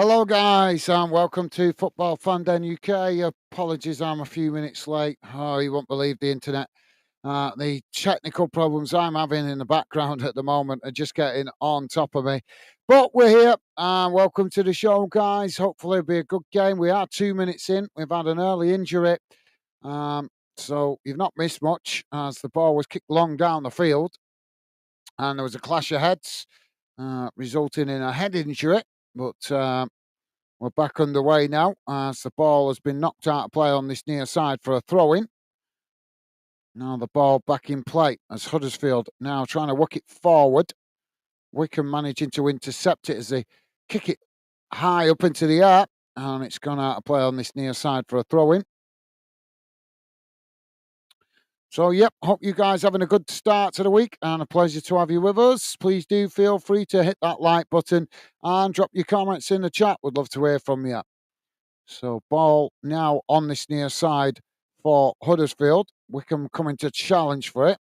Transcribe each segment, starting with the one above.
Hello, guys, and welcome to Football Fan Den UK. Apologies, I'm a few minutes late. Oh, you won't believe the internet. The technical problems I'm having in the background at the moment are just getting on top of me. But we're here, and welcome to the show, guys. Hopefully, it'll be a good game. We are 2 minutes in. We've had an early injury, so you've not missed much as the ball was kicked long down the field, and there was a clash of heads, resulting in a head injury. But we're back underway now as the ball has been knocked out of play on this near side for a throw in. Now the ball back in play as Huddersfield now trying to work it forward. Wycombe managing to intercept it as they kick it high up into the air, and it's gone out of play on this near side for a throw in. So, yep, hope you guys having a good start to the week and a pleasure to have you with us. Please do feel free to hit that like button and drop your comments in the chat. We'd love to hear from you. So, ball now on this near side for Huddersfield. Wycombe coming to challenge for it.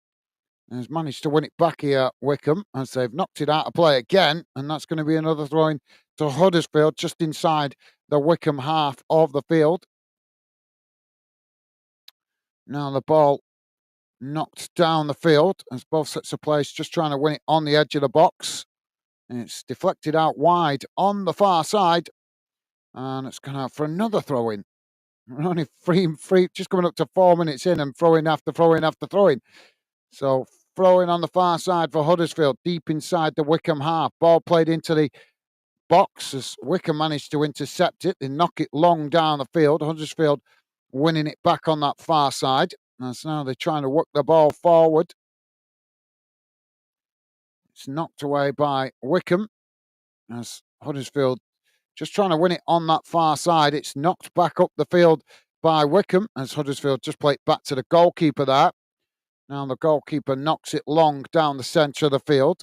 And has managed to win it back here, Wycombe, as they've knocked it out of play again. And that's going to be another throw in to Huddersfield just inside the Wycombe half of the field. Now the ball knocked down the field as both sets of players just trying to win it on the edge of the box. And it's deflected out wide on the far side. And it's gone out for another throw in. We're only free, just coming up to 4 minutes in and throwing after throwing after throwing. So throwing on the far side for Huddersfield, deep inside the Wycombe half. Ball played into the box as Wycombe managed to intercept it. They knock it long down the field. Huddersfield winning it back on that far side. And so now they're trying to work the ball forward. It's knocked away by Wycombe as Huddersfield just trying to win it on that far side. It's knocked back up the field by Wycombe as Huddersfield just play it back to the goalkeeper there. Now the goalkeeper knocks it long down the centre of the field.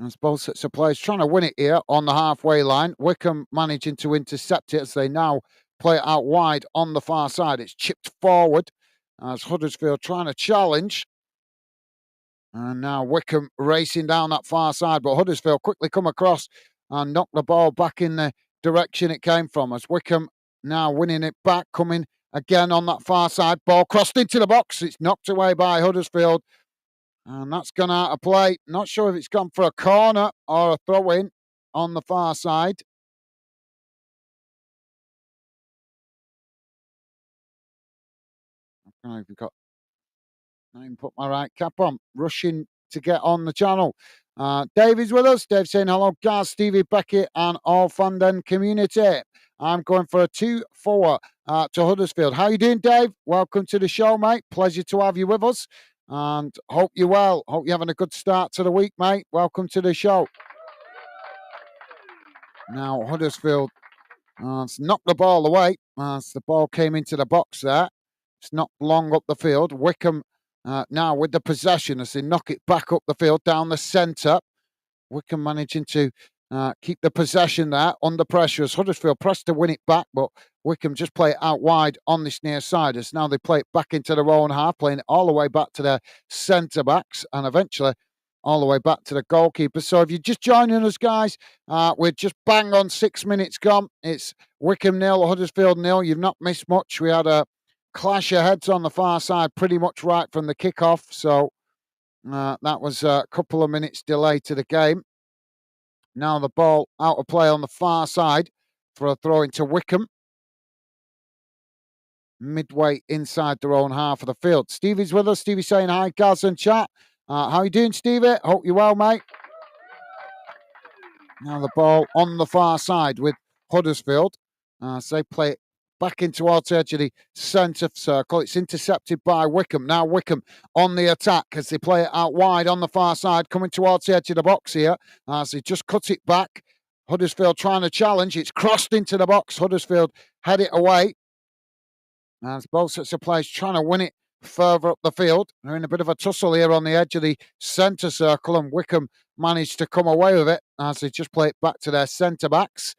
As both sets of players trying to win it here on the halfway line. Wycombe managing to intercept it as they now play it out wide on the far side. It's chipped forward as Huddersfield trying to challenge. And now Wycombe racing down that far side, but Huddersfield quickly come across and knock the ball back in the direction it came from as Wycombe now winning it back, coming again on that far side. Ball crossed into the box. It's knocked away by Huddersfield. And that's gone out of play. Not sure if it's gone for a corner or a throw-in on the far side. I've got... I didn't put my right cap on. Rushing to get on the channel. Dave is with us. Dave saying hello, Gaz, Stevie, Beckett, and all Fandom community. I'm going for a 2-4 to Huddersfield. How you doing, Dave? Welcome to the show, mate. Pleasure to have you with us. And hope you're well. Hope you're having a good start to the week, mate. Welcome to the show. Now, Huddersfield has knocked the ball away as the ball came into the box there. It's knocked long up the field. Wycombe now with the possession as they knock it back up the field down the centre. Wycombe managing to keep the possession there under pressure as Huddersfield pressed to win it back, but Wycombe just play it out wide on this near side as now they play it back into their own half, playing it all the way back to their centre backs and eventually all the way back to the goalkeeper. So if you're just joining us, guys, we're just bang on 6 minutes gone. It's Wycombe 0, Huddersfield 0. You've not missed much. We had a clash of heads on the far side pretty much right from the kickoff. So that was a couple of minutes delay to the game. Now the ball out of play on the far side for a throw into Wycombe. Midway inside their own half of the field. Stevie's with us. Stevie saying hi, Gaz and chat. How you doing, Stevie? Hope you're well, mate. Now the ball on the far side with Huddersfield. So they play it back in towards the edge of the centre circle. It's intercepted by Wycombe. Now Wycombe on the attack as they play it out wide on the far side, coming towards the edge of the box here. As they just cut it back. Huddersfield trying to challenge. It's crossed into the box. Huddersfield head it away. As both sets of players trying to win it further up the field. They're in a bit of a tussle here on the edge of the centre circle, and Wycombe managed to come away with it as they just play it back to their centre backs.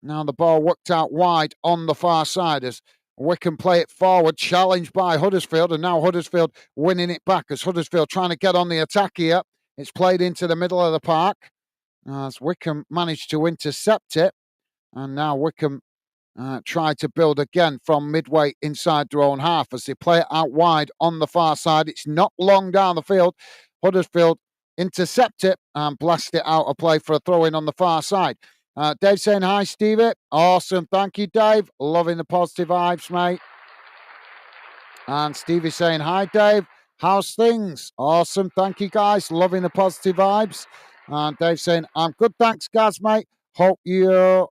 Now the ball worked out wide on the far side as Wycombe play it forward, challenged by Huddersfield, and now Huddersfield winning it back as Huddersfield trying to get on the attack here. It's played into the middle of the park as Wycombe managed to intercept it. And now Wycombe try to build again from midway inside their own half as they play it out wide on the far side. It's not long down the field. Huddersfield intercept it and blast it out of play for a throw-in on the far side. Dave saying, hi, Stevie. Awesome. Thank you, Dave. Loving the positive vibes, mate. And Stevie saying, hi, Dave. How's things? Awesome. Thank you, guys. Loving the positive vibes. And Dave saying, I'm good. Thanks, guys, mate. Hope you're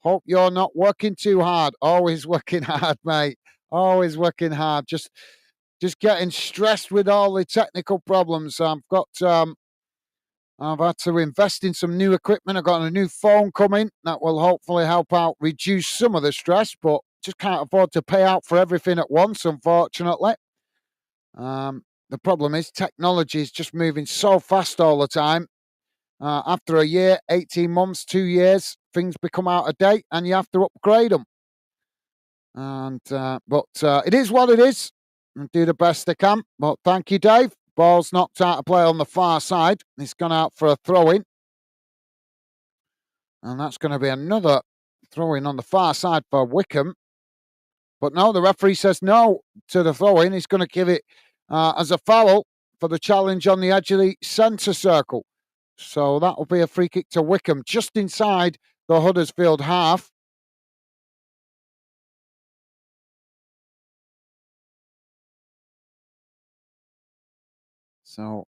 not working too hard. Always working hard, mate. Always working hard. Just getting stressed with all the technical problems. I've had to invest in some new equipment. I've got a new phone coming that will hopefully help out reduce some of the stress, but just can't afford to pay out for everything at once, unfortunately. The problem is technology is just moving so fast all the time. After a year, 18 months, 2 years, things become out of date and you have to upgrade them. But it is what it is. And do the best they can. But thank you, Dave. Ball's knocked out of play on the far side. It's gone out for a throw-in. And that's going to be another throw-in on the far side for Wycombe. But no, the referee says no to the throw-in. He's going to give it as a foul for the challenge on the edge of the centre circle. So that will be a free kick to Wycombe just inside the Huddersfield half. So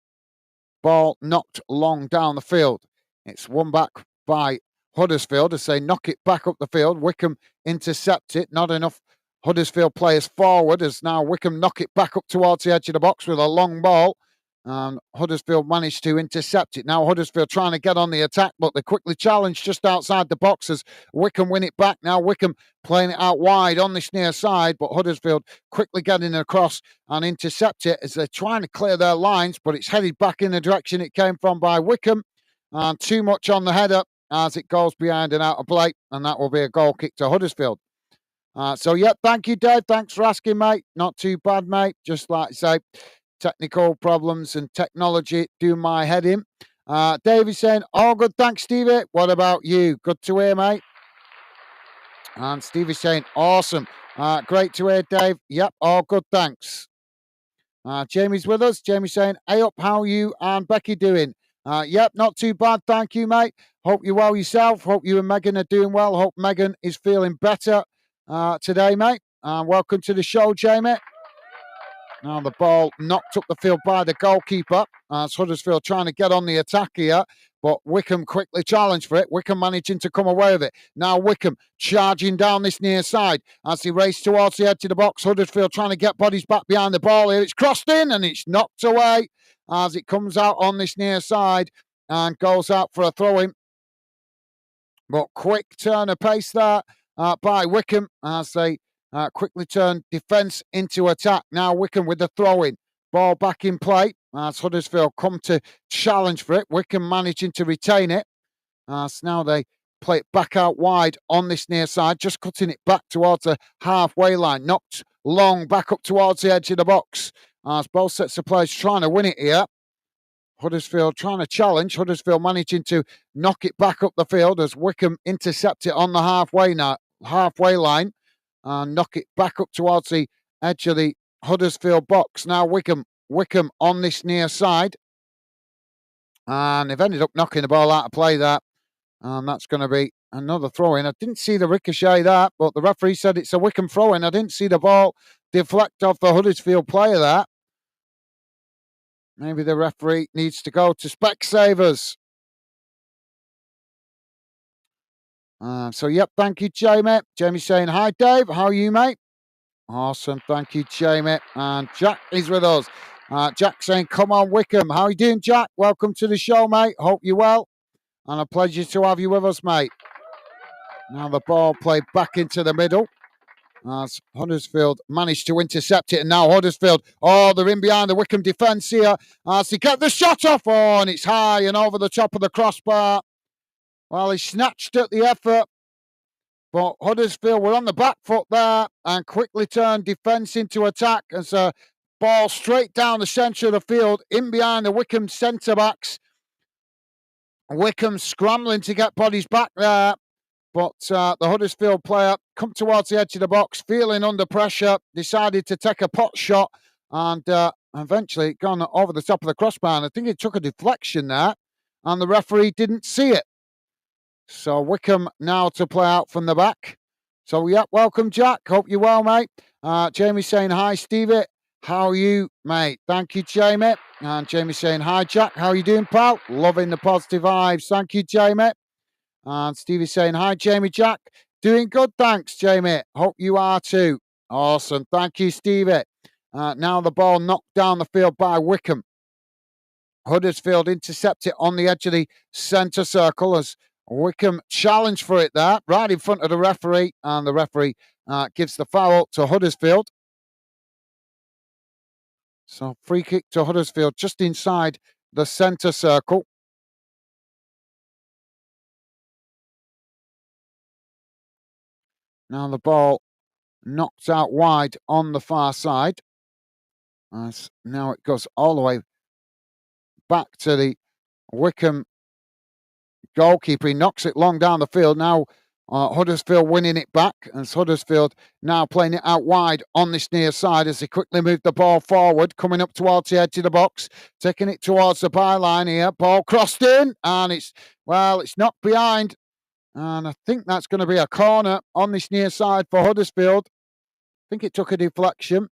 ball knocked long down the field. It's won back by Huddersfield as they knock it back up the field. Wycombe intercept it. Not enough Huddersfield players forward as now Wycombe knock it back up towards the edge of the box with a long ball. And Huddersfield managed to intercept it. Now Huddersfield trying to get on the attack, but they quickly challenged just outside the box as Wycombe win it back. Now Wycombe playing it out wide on this near side, but Huddersfield quickly getting across and intercept it as they're trying to clear their lines, but it's headed back in the direction it came from by Wycombe. And too much on the header as it goes behind and out of play, and that will be a goal kick to Huddersfield. Thank you, Dave. Thanks for asking, mate. Not too bad, mate. Just like I say, technical problems and technology do my head in. Dave is saying, all good, thanks, Stevie. What about you? Good to hear, mate. And Stevie's saying, awesome. Great to hear, Dave. Yep, all good, thanks. Jamie's with us. Jamie's saying, hey up, how are you and Becky doing? Yep, not too bad, thank you, mate. Hope you're well yourself. Hope you and Megan are doing well. Hope Megan is feeling better today, mate. Welcome to the show, Jamie. Now the ball knocked up the field by the goalkeeper. As Huddersfield trying to get on the attack here, but Wycombe quickly challenged for it. Wycombe managing to come away with it. Now Wycombe charging down this near side as he races towards the edge of the box. Huddersfield trying to get bodies back behind the ball here. It's crossed in and it's knocked away as it comes out on this near side and goes out for a throw-in. But quick turn of pace there by Wycombe as they quickly turn defence into attack. Now Wycombe with the throw-in. Ball back in play as Huddersfield come to challenge for it. Wycombe managing to retain it. So now they play it back out wide on this near side, just cutting it back towards the halfway line. Knocked long back up towards the edge of the box. As both sets of players trying to win it here. Huddersfield trying to challenge. Huddersfield managing to knock it back up the field as Wycombe intercept it on the halfway line and knock it back up towards the edge of the Huddersfield box. Now Wycombe on this near side. And they've ended up knocking the ball out of play there. And that's going to be another throw-in. I didn't see the ricochet there, but the referee said it's a Wycombe throw-in. I didn't see the ball deflect off the Huddersfield player there. Maybe the referee needs to go to Specsavers. Thank you, Jamie. Jamie saying, hi, Dave. How are you, mate? Awesome. Thank you, Jamie. And Jack is with us. Jack saying, come on, Wycombe. How are you doing, Jack? Welcome to the show, mate. Hope you're well. And a pleasure to have you with us, mate. Now the ball played back into the middle. As Huddersfield managed to intercept it. And now Huddersfield, they're in behind the Wycombe defence here. As they get the shot off. And it's high and over the top of the crossbar. Well, he snatched at the effort. But Huddersfield were on the back foot there and quickly turned defence into attack as a ball straight down the centre of the field, in behind the Wycombe centre-backs. Wycombe scrambling to get bodies back there. But the Huddersfield player come towards the edge of the box, feeling under pressure, decided to take a pot shot and eventually gone over the top of the crossbar. And I think it took a deflection there and the referee didn't see it. So Wycombe now to play out from the back. So, yeah, welcome, Jack. Hope you're well, mate. Jamie's saying, hi, Stevie. How are you, mate? Thank you, Jamie. And Jamie's saying, hi, Jack. How are you doing, pal? Loving the positive vibes. Thank you, Jamie. And Stevie's saying, hi, Jamie, Jack. Doing good, thanks, Jamie. Hope you are too. Awesome. Thank you, Stevie. Now the ball knocked down the field by Wycombe. Huddersfield intercept it on the edge of the centre circle as Wycombe challenge for it there, right in front of the referee, and the referee gives the foul to Huddersfield. So free kick to Huddersfield just inside the centre circle. Now the ball knocked out wide on the far side. As now it goes all the way back to the Wycombe goalkeeper. He knocks it long down the field. Now Huddersfield winning it back as Huddersfield now playing it out wide on this near side as they quickly move the ball forward, coming up towards the edge of the box, taking it towards the byline here. Ball crossed in and it's knocked behind. And I think that's going to be a corner on this near side for Huddersfield. I think it took a deflection.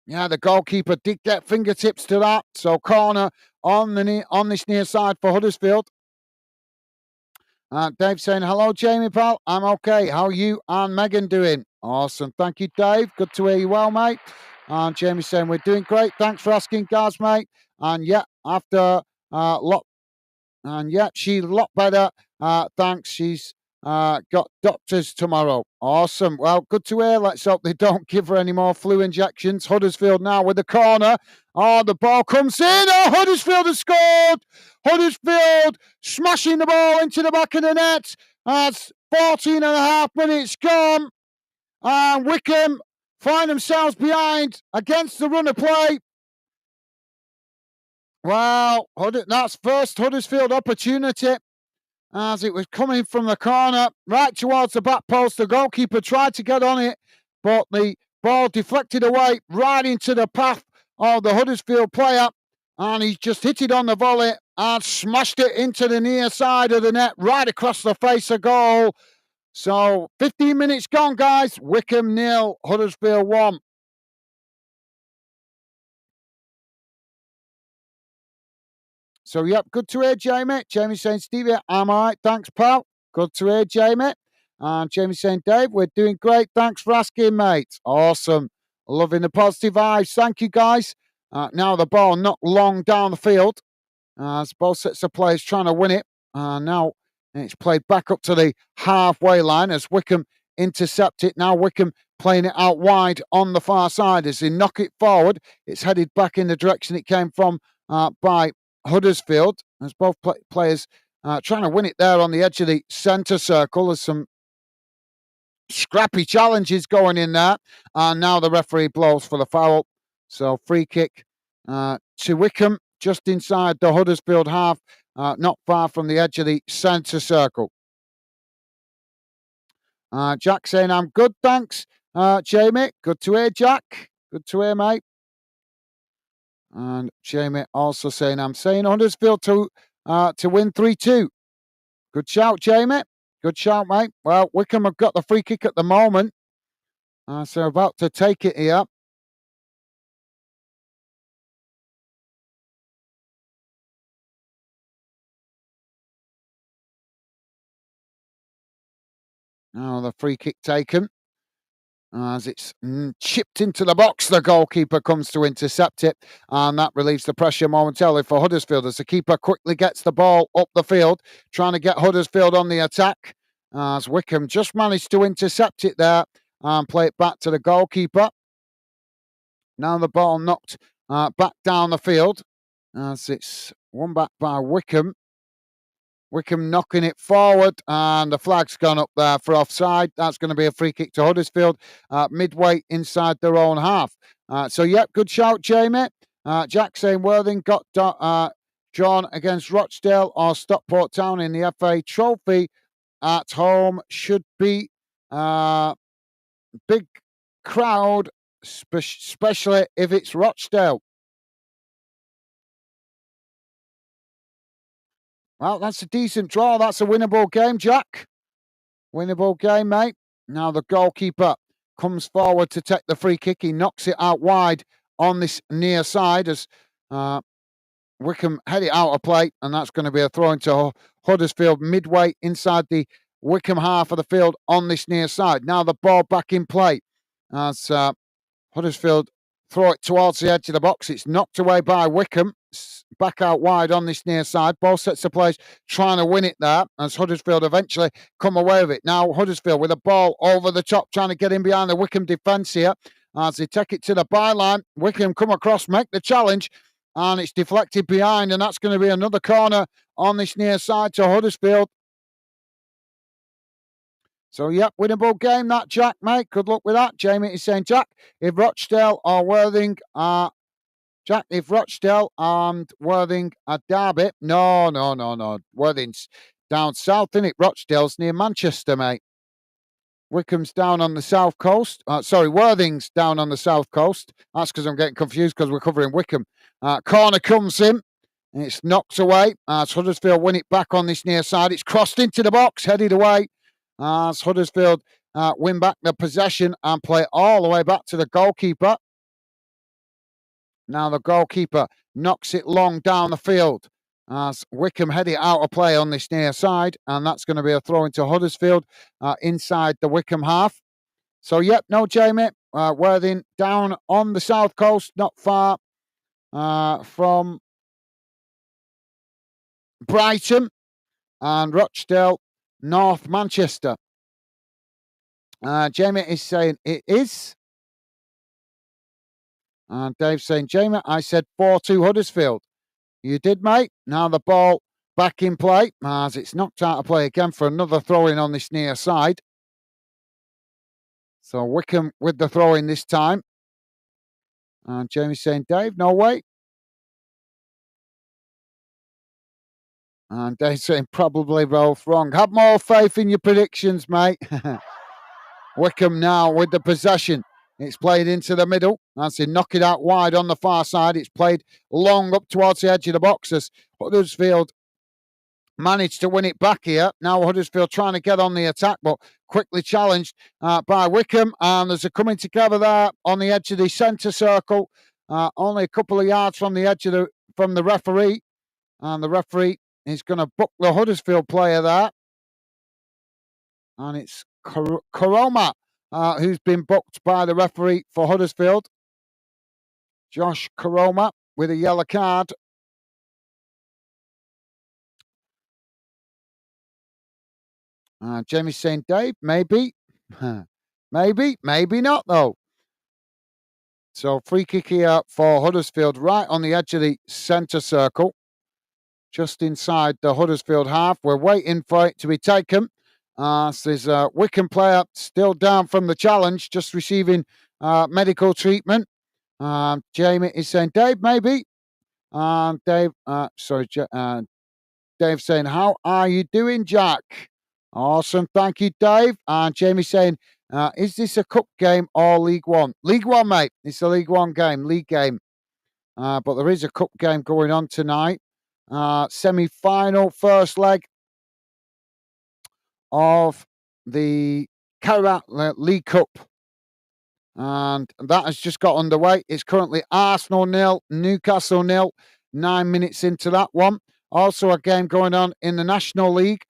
Yeah, the goalkeeper did get fingertips to that. So corner on this near side for Huddersfield. Dave saying, hello, Jamie, pal. I'm okay. How are you and Megan doing? Awesome. Thank you, Dave. Good to hear you well, mate. And Jamie saying, we're doing great. Thanks for asking, guys, mate. And yeah, after she's a lot better. Thanks. She's got doctors tomorrow. Awesome. Well, good to hear. Let's hope they don't give her any more flu injections. Huddersfield now with the corner. Oh, the ball comes in. Oh, Huddersfield has scored. Huddersfield smashing the ball into the back of the net. That's 14 and a half minutes gone. And Wycombe find themselves behind against the run of play. Well, that's first Huddersfield opportunity as it was coming from the corner right towards the back post. The goalkeeper tried to get on it, but the ball deflected away right into the path of the Huddersfield player, and he just hit it on the volley and smashed it into the near side of the net, right across the face of goal. So 15 minutes gone, guys. Wycombe 0, Huddersfield 1. So, yep, good to hear, Jamie. Jamie saying, Stevie, I'm all right. Thanks, pal. Good to hear, Jamie. And Jamie saying, Dave, we're doing great. Thanks for asking, mate. Awesome. Loving the positive vibes. Thank you, guys. Now the ball knocked long down the field. As both sets of players trying to win it. Now it's played back up to the halfway line as Wycombe intercept it. Now Wycombe playing it out wide on the far side. As they knock it forward, it's headed back in the direction it came from by Huddersfield, as both players trying to win it there on the edge of the centre circle. There's some scrappy challenges going in there. And now the referee blows for the foul. So free kick to Wycombe, just inside the Huddersfield half, not far from the edge of the centre circle. Jack saying, I'm good, thanks, Jamie. Good to hear, Jack. Good to hear, mate. And Jamie also saying, I'm saying Huddersfield to win 3-2. Good shout, Jamie. Good shout, mate. Well, Wycombe have got the free kick at the moment. So about to take it here. Now the free kick taken. As it's chipped into the box, the goalkeeper comes to intercept it, and that relieves the pressure momentarily for Huddersfield as the keeper quickly gets the ball up the field, trying to get Huddersfield on the attack. As Wycombe just managed to intercept it there and play it back to the goalkeeper. Now the ball knocked back down the field as it's won back by Wycombe. Wycombe knocking it forward, and the flag's gone up there for offside. That's going to be a free kick to Huddersfield, midway inside their own half. So, yep, good shout, Jamie. Jack saying Worthing got drawn against Rochdale or Stockport Town in the FA Trophy at home. Should be big crowd, especially if it's Rochdale. Well, that's a decent draw. That's a winnable game, Jack. Winnable game, mate. Now the goalkeeper comes forward to take the free kick. He knocks it out wide on this near side as Wycombe head it out of play, and that's going to be a throw into Huddersfield midway inside the Wycombe half of the field on this near side. Now the ball back in play as Huddersfield throw it towards the edge of the box. It's knocked away by Wycombe. Back out wide on this near side. Ball sets the place, trying to win it there as Huddersfield eventually come away with it. Now Huddersfield with a ball over the top, trying to get in behind the Wycombe defence here as they take it to the byline. Wycombe come across, make the challenge, and it's deflected behind, and that's going to be another corner on this near side to Huddersfield. So, yep, winnable game that, Jack, mate. Good luck with that. Jamie is saying, Jack, if Rochdale or Worthing are... Jack, if Rochdale and Worthing are Derby... No. Worthing's down south, isn't it? Rochdale's near Manchester, mate. Wycombe's down on the south coast. Worthing's down on the south coast. That's because I'm getting confused because we're covering Wycombe. Corner comes in. And it's knocked away as Huddersfield win it back on this near side. It's crossed into the box, headed away as Huddersfield win back the possession and play all the way back to the goalkeeper. Now the goalkeeper knocks it long down the field as Wycombe head it out of play on this near side, and that's going to be a throw into Huddersfield inside the Wycombe half. So, yep, no, Jamie. Worthing down on the south coast, not far from Brighton, and Rochdale, North Manchester. Jamie is saying it is. And Dave's saying, Jamie, I said 4-2 Huddersfield. You did, mate. Now the ball back in play as it's knocked out of play again for another throw-in on this near side. So Wycombe with the throw-in this time. And Jamie's saying, Dave, no way. And Dave's saying, probably both wrong. Have more faith in your predictions, mate. Wycombe now with the possession. It's played into the middle. As they knock it out wide on the far side. It's played long up towards the edge of the box as Huddersfield managed to win it back here. Now Huddersfield trying to get on the attack, but quickly challenged by Wycombe. And there's a coming together there on the edge of the centre circle. Only a couple of yards from the edge of from the referee. And the referee is going to book the Huddersfield player there. And it's Karoma who's been booked by the referee for Huddersfield. Josh Karoma with a yellow card. Jamie's saying, Dave, maybe. maybe not, though. So free kick here for Huddersfield right on the edge of the centre circle. Just inside the Huddersfield half. We're waiting for it to be taken. There's a Wycombe player still down from the challenge, just receiving medical treatment. Jamie is saying, Dave, maybe. Dave saying, how are you doing, Jack? Awesome, thank you, Dave. And Jamie saying, is this a cup game or League One? League One, mate. It's a League One game, league game. But there is a cup game going on tonight. Semi-final, first leg of the Carabao League Cup. And that has just got underway. It's currently Arsenal 0, Newcastle 0, 9 minutes into that one. Also a game going on in the National League.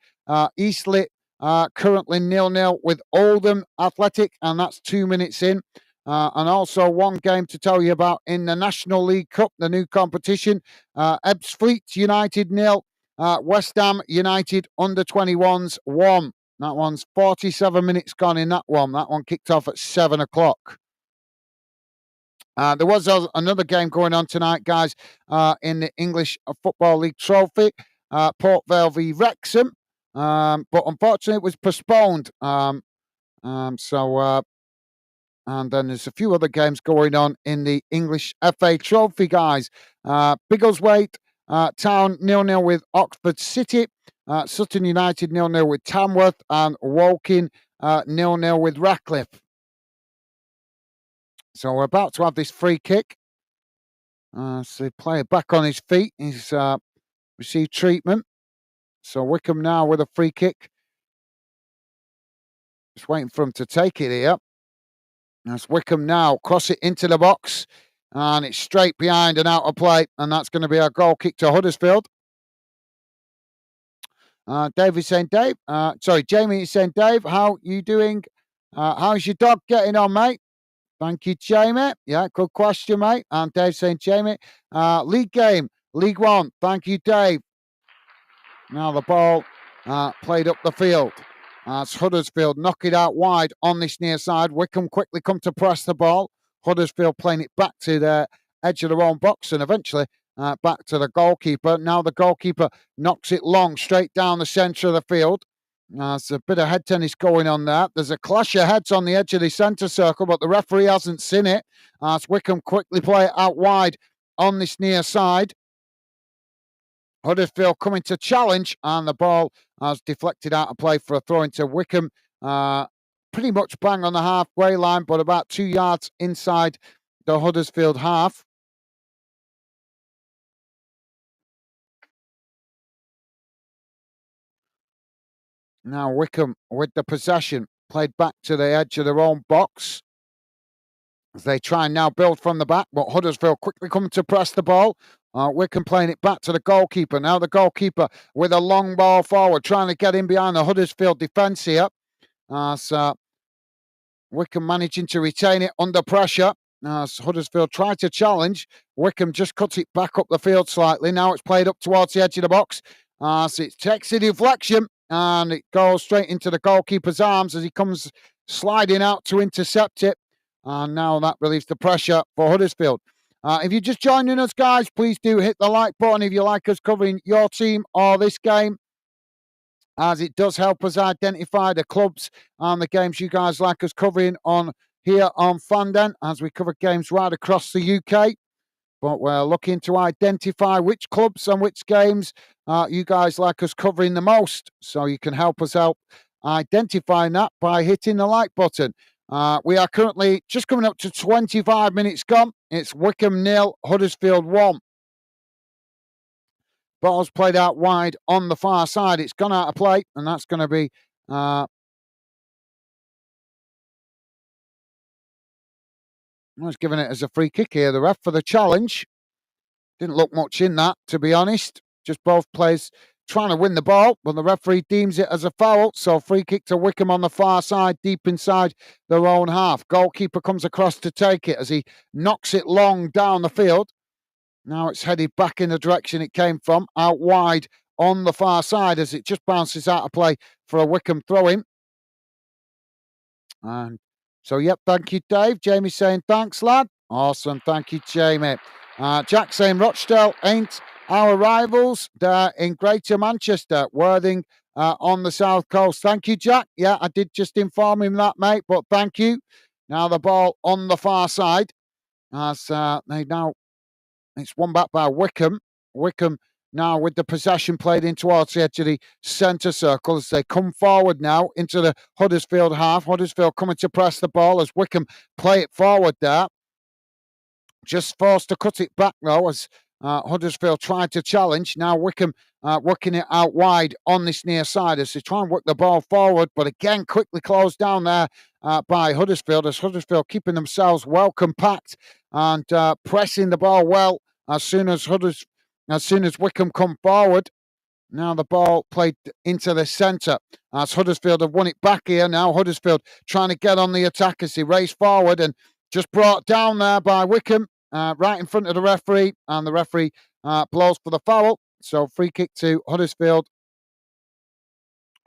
Eastleigh currently 0-0 with Oldham Athletic, and that's 2 minutes in. And also one game to tell you about in the National League Cup, the new competition. Ebbsfleet United 0, West Ham United under-21s 1. That one's 47 minutes gone in that one. That one kicked off at 7 o'clock. There was another game going on tonight, guys, in the English Football League Trophy. Port Vale v Wrexham. But unfortunately, it was postponed. And then there's a few other games going on in the English FA Trophy, guys. Biggleswade Town 0-0 with Oxford City. Sutton United 0-0 with Tamworth, and Woking 0-0 with Ratcliffe. So we're about to have this free kick. So the player back on his feet. He's received treatment. So Wycombe now with a free kick. Just waiting for him to take it here. As Wycombe now cross it into the box. And it's straight behind and out of play. And that's going to be a goal kick to Huddersfield. David's saying, Jamie is saying, Dave, how you doing? How's your dog getting on, mate? Thank you, Jamie. Yeah, good question, mate. And Dave saying, Jamie, league game, League One. Thank you, Dave. Now the ball played up the field. As Huddersfield knock it out wide on this near side. Wycombe quickly come to press the ball. Huddersfield playing it back to the edge of their own box and eventually back to the goalkeeper. Now the goalkeeper knocks it long straight down the centre of the field. There's a bit of head tennis going on there. There's a clash of heads on the edge of the centre circle, but the referee hasn't seen it. As Wycombe quickly play it out wide on this near side. Huddersfield coming to challenge, and the ball has deflected out of play for a throw into Wycombe. Pretty much bang on the halfway line, but about 2 yards inside the Huddersfield half. Now Wycombe with the possession, played back to the edge of their own box. As they try and now build from the back, but Huddersfield quickly coming to press the ball. Wycombe playing it back to the goalkeeper. Now the goalkeeper with a long ball forward, trying to get in behind the Huddersfield defence here. So Wycombe managing to retain it under pressure. Huddersfield tried to challenge. Wycombe just cuts it back up the field slightly. Now it's played up towards the edge of the box. So it takes a deflection and it goes straight into the goalkeeper's arms as he comes sliding out to intercept it. And now that relieves the pressure for Huddersfield. If you're just joining us, guys, please do hit the like button if you like us covering your team or this game, as it does help us identify the clubs and the games you guys like us covering on here on Fandom, as we cover games right across the UK. But we're looking to identify which clubs and which games you guys like us covering the most. So you can help us out identifying that by hitting the like button. We are currently just coming up to 25 minutes gone. It's Wycombe 0, Huddersfield 1. Ball's played out wide on the far side. It's gone out of play, and that's going to be... I was giving it as a free kick here, the ref, for the challenge. Didn't look much in that, to be honest. Just both players trying to win the ball, but the referee deems it as a foul. So free kick to Wycombe on the far side, deep inside their own half. Goalkeeper comes across to take it as he knocks it long down the field. Now it's headed back in the direction it came from, out wide on the far side as it just bounces out of play for a Wycombe throw-in. And so, yep, thank you, Dave. Jamie saying, thanks, lad. Awesome, thank you, Jamie. Jack saying, Rochdale ain't our rivals. They're in Greater Manchester, Worthing on the south coast. Thank you, Jack. Yeah, I did just inform him that, mate, but thank you. Now the ball on the far side. As they now, it's won back by Wycombe. Wycombe now with the possession played in towards the edge of the centre circle as they come forward now into the Huddersfield half. Huddersfield coming to press the ball as Wycombe play it forward there. Just forced to cut it back though as Huddersfield tried to challenge. Now Wycombe working it out wide on this near side as they try and work the ball forward, but again quickly closed down there by Huddersfield, as Huddersfield keeping themselves well compact and pressing the ball well as soon as Wycombe come forward. Now the ball played into the centre as Huddersfield have won it back here. Now Huddersfield trying to get on the attack as they race forward and just brought down there by Wycombe right in front of the referee, and the referee blows for the foul. So free kick to Huddersfield.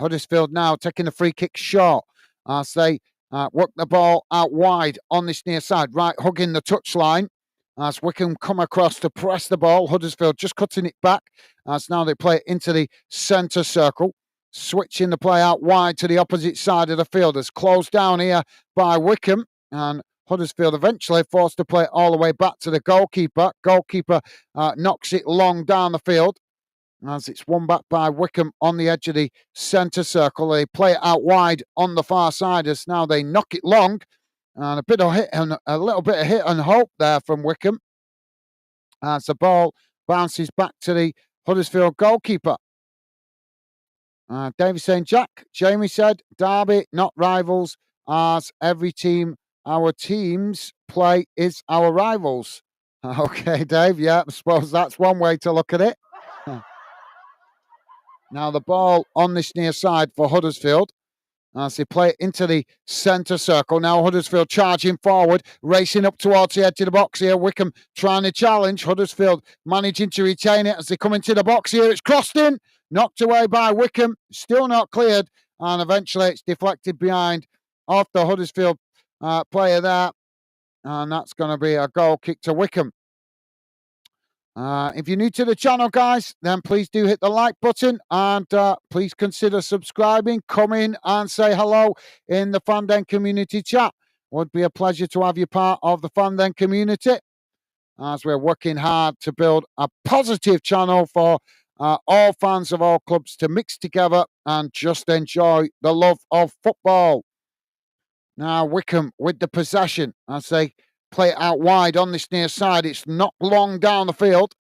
Huddersfield now taking the free kick short as they work the ball out wide on this near side, right hugging the touchline. As Wycombe come across to press the ball, Huddersfield just cutting it back as now they play it into the centre circle, switching the play out wide to the opposite side of the field. It's closed down here by Wycombe, and Huddersfield eventually forced to play it all the way back to the goalkeeper. Goalkeeper knocks it long down the field as it's won back by Wycombe on the edge of the centre circle. They play it out wide on the far side as now they knock it long. And a bit of hit and a little bit of hit and hope there from Wycombe as the ball bounces back to the Huddersfield goalkeeper. David saying, Jack, Jamie said, Derby, not rivals, as every team our teams play is our rivals. Okay, Dave, yeah, I suppose that's one way to look at it. Now the ball on this near side for Huddersfield as they play it into the centre circle. Now Huddersfield charging forward, racing up towards the edge of the box here. Wycombe trying to challenge. Huddersfield managing to retain it as they come into the box here. It's crossed in, knocked away by Wycombe, still not cleared, and eventually it's deflected behind off the Huddersfield player there, and that's going to be a goal kick to Wycombe. If you're new to the channel, guys, then please do hit the like button and please consider subscribing. Come in and say hello in the Fanden community chat. Would be a pleasure to have you part of the Fanden community as we're working hard to build a positive channel for all fans of all clubs to mix together and just enjoy the love of football. Now Wycombe with the possession as they play it out wide on this near side. It's knocked long down the field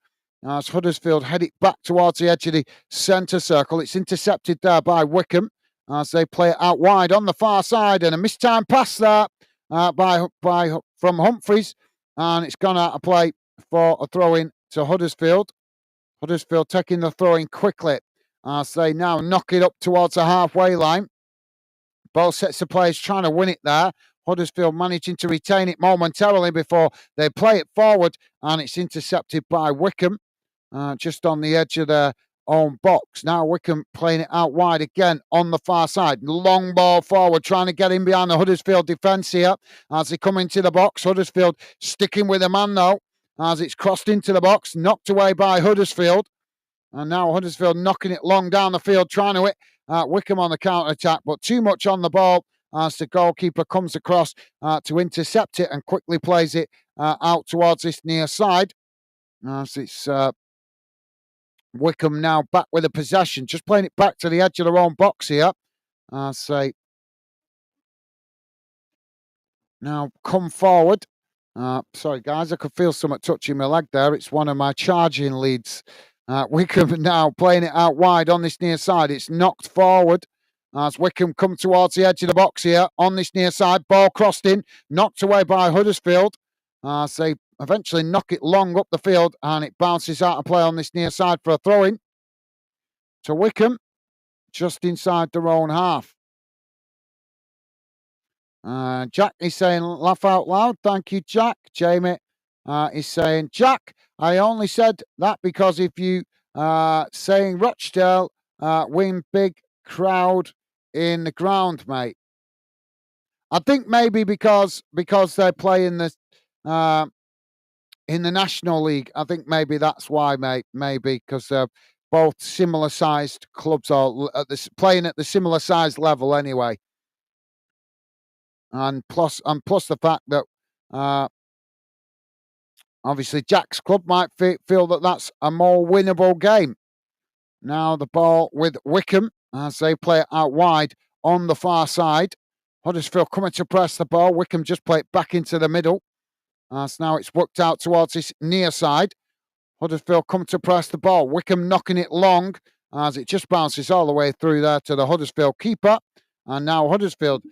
as Huddersfield head it back towards the edge of the centre circle. It's intercepted there by Wycombe as they play it out wide on the far side, and a mistimed pass there from Humphreys, and it's gone out of play for a throw-in to Huddersfield. Huddersfield taking the throw-in quickly as they now knock it up towards the halfway line. Both sets of players trying to win it there. Huddersfield managing to retain it momentarily before they play it forward, and it's intercepted by Wycombe just on the edge of their own box. Now Wycombe playing it out wide again on the far side. Long ball forward, trying to get in behind the Huddersfield defence here as they come into the box. Huddersfield sticking with a man though as it's crossed into the box, knocked away by Huddersfield. And now Huddersfield knocking it long down the field, trying to hit Wycombe on the counter-attack, but too much on the ball as the goalkeeper comes across to intercept it and quickly plays it out towards this near side. As it's Wycombe now back with the possession, just playing it back to the edge of their own box here. Say now come forward. Sorry, guys, I could feel something touching my leg there. It's one of my charging leads. Wycombe now playing it out wide on this near side. It's knocked forward as Wycombe come towards the edge of the box here on this near side. Ball crossed in, knocked away by Huddersfield. They eventually knock it long up the field and it bounces out of play on this near side for a throw-in to Wycombe just inside their own half. Jack is saying, laugh out loud. Thank you, Jack. Jamie is saying, Jack, I only said that because if you saying Rochdale win big crowd in the ground, mate. I think maybe because they play in the National League. I think maybe that's why, mate. Maybe because they're both similar sized clubs or playing at the similar sized level anyway. And plus the fact that obviously Jack's club might feel that that's a more winnable game. Now the ball with Wycombe as they play it out wide on the far side. Huddersfield coming to press the ball. Wycombe just play it back into the middle. As now it's worked out towards this near side. Huddersfield come to press the ball. Wycombe knocking it long as it just bounces all the way through there to the Huddersfield keeper. And now Huddersfield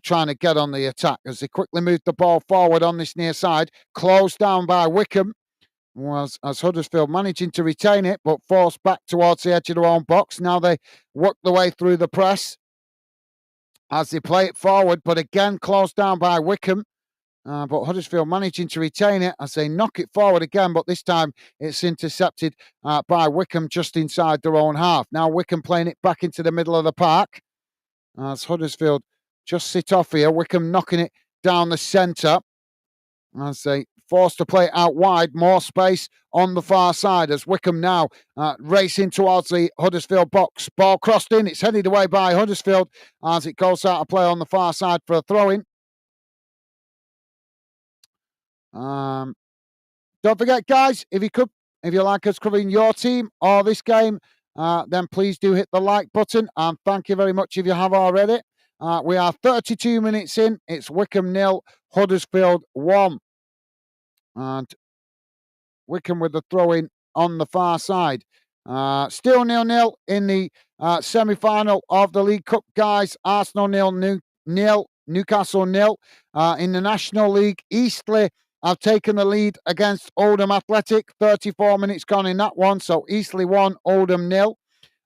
trying to get on the attack as they quickly move the ball forward on this near side. Closed down by Wycombe as Huddersfield managing to retain it, but forced back towards the edge of their own box. Now they work the way through the press as they play it forward, but again closed down by Wycombe. But Huddersfield managing to retain it as they knock it forward again, but this time it's intercepted by Wycombe just inside their own half. Now Wycombe playing it back into the middle of the park as Huddersfield just sit off here. Wycombe knocking it down the centre as they forced to play it out wide. More space on the far side as Wycombe now racing towards the Huddersfield box. Ball crossed in. It's headed away by Huddersfield as it goes out of play on the far side for a throw-in. Don't forget, guys, if you like us covering your team or this game, then please do hit the like button. And thank you very much if you have already. We are 32 minutes in. It's Wycombe 0, Huddersfield 1. And Wycombe with the throw-in on the far side. Still 0-0 in the semi-final of the League Cup, guys. Arsenal 0-0, Newcastle 0. In the National League, Eastleigh have taken the lead against Oldham Athletic. 34 minutes gone in that one. So Eastleigh 1, Oldham 0.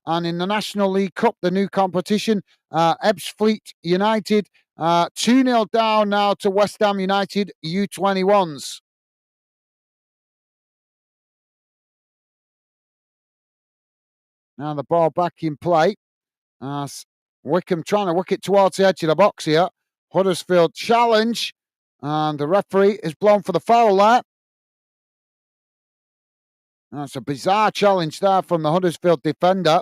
And in the National League Cup, the new competition, Ebbsfleet United 2-0 down now to West Ham United U21s. Now the ball back in play. Wycombe trying to work it towards the edge of the box here. Huddersfield challenge. And the referee is blown for the foul there. That's a bizarre challenge there from the Huddersfield defender.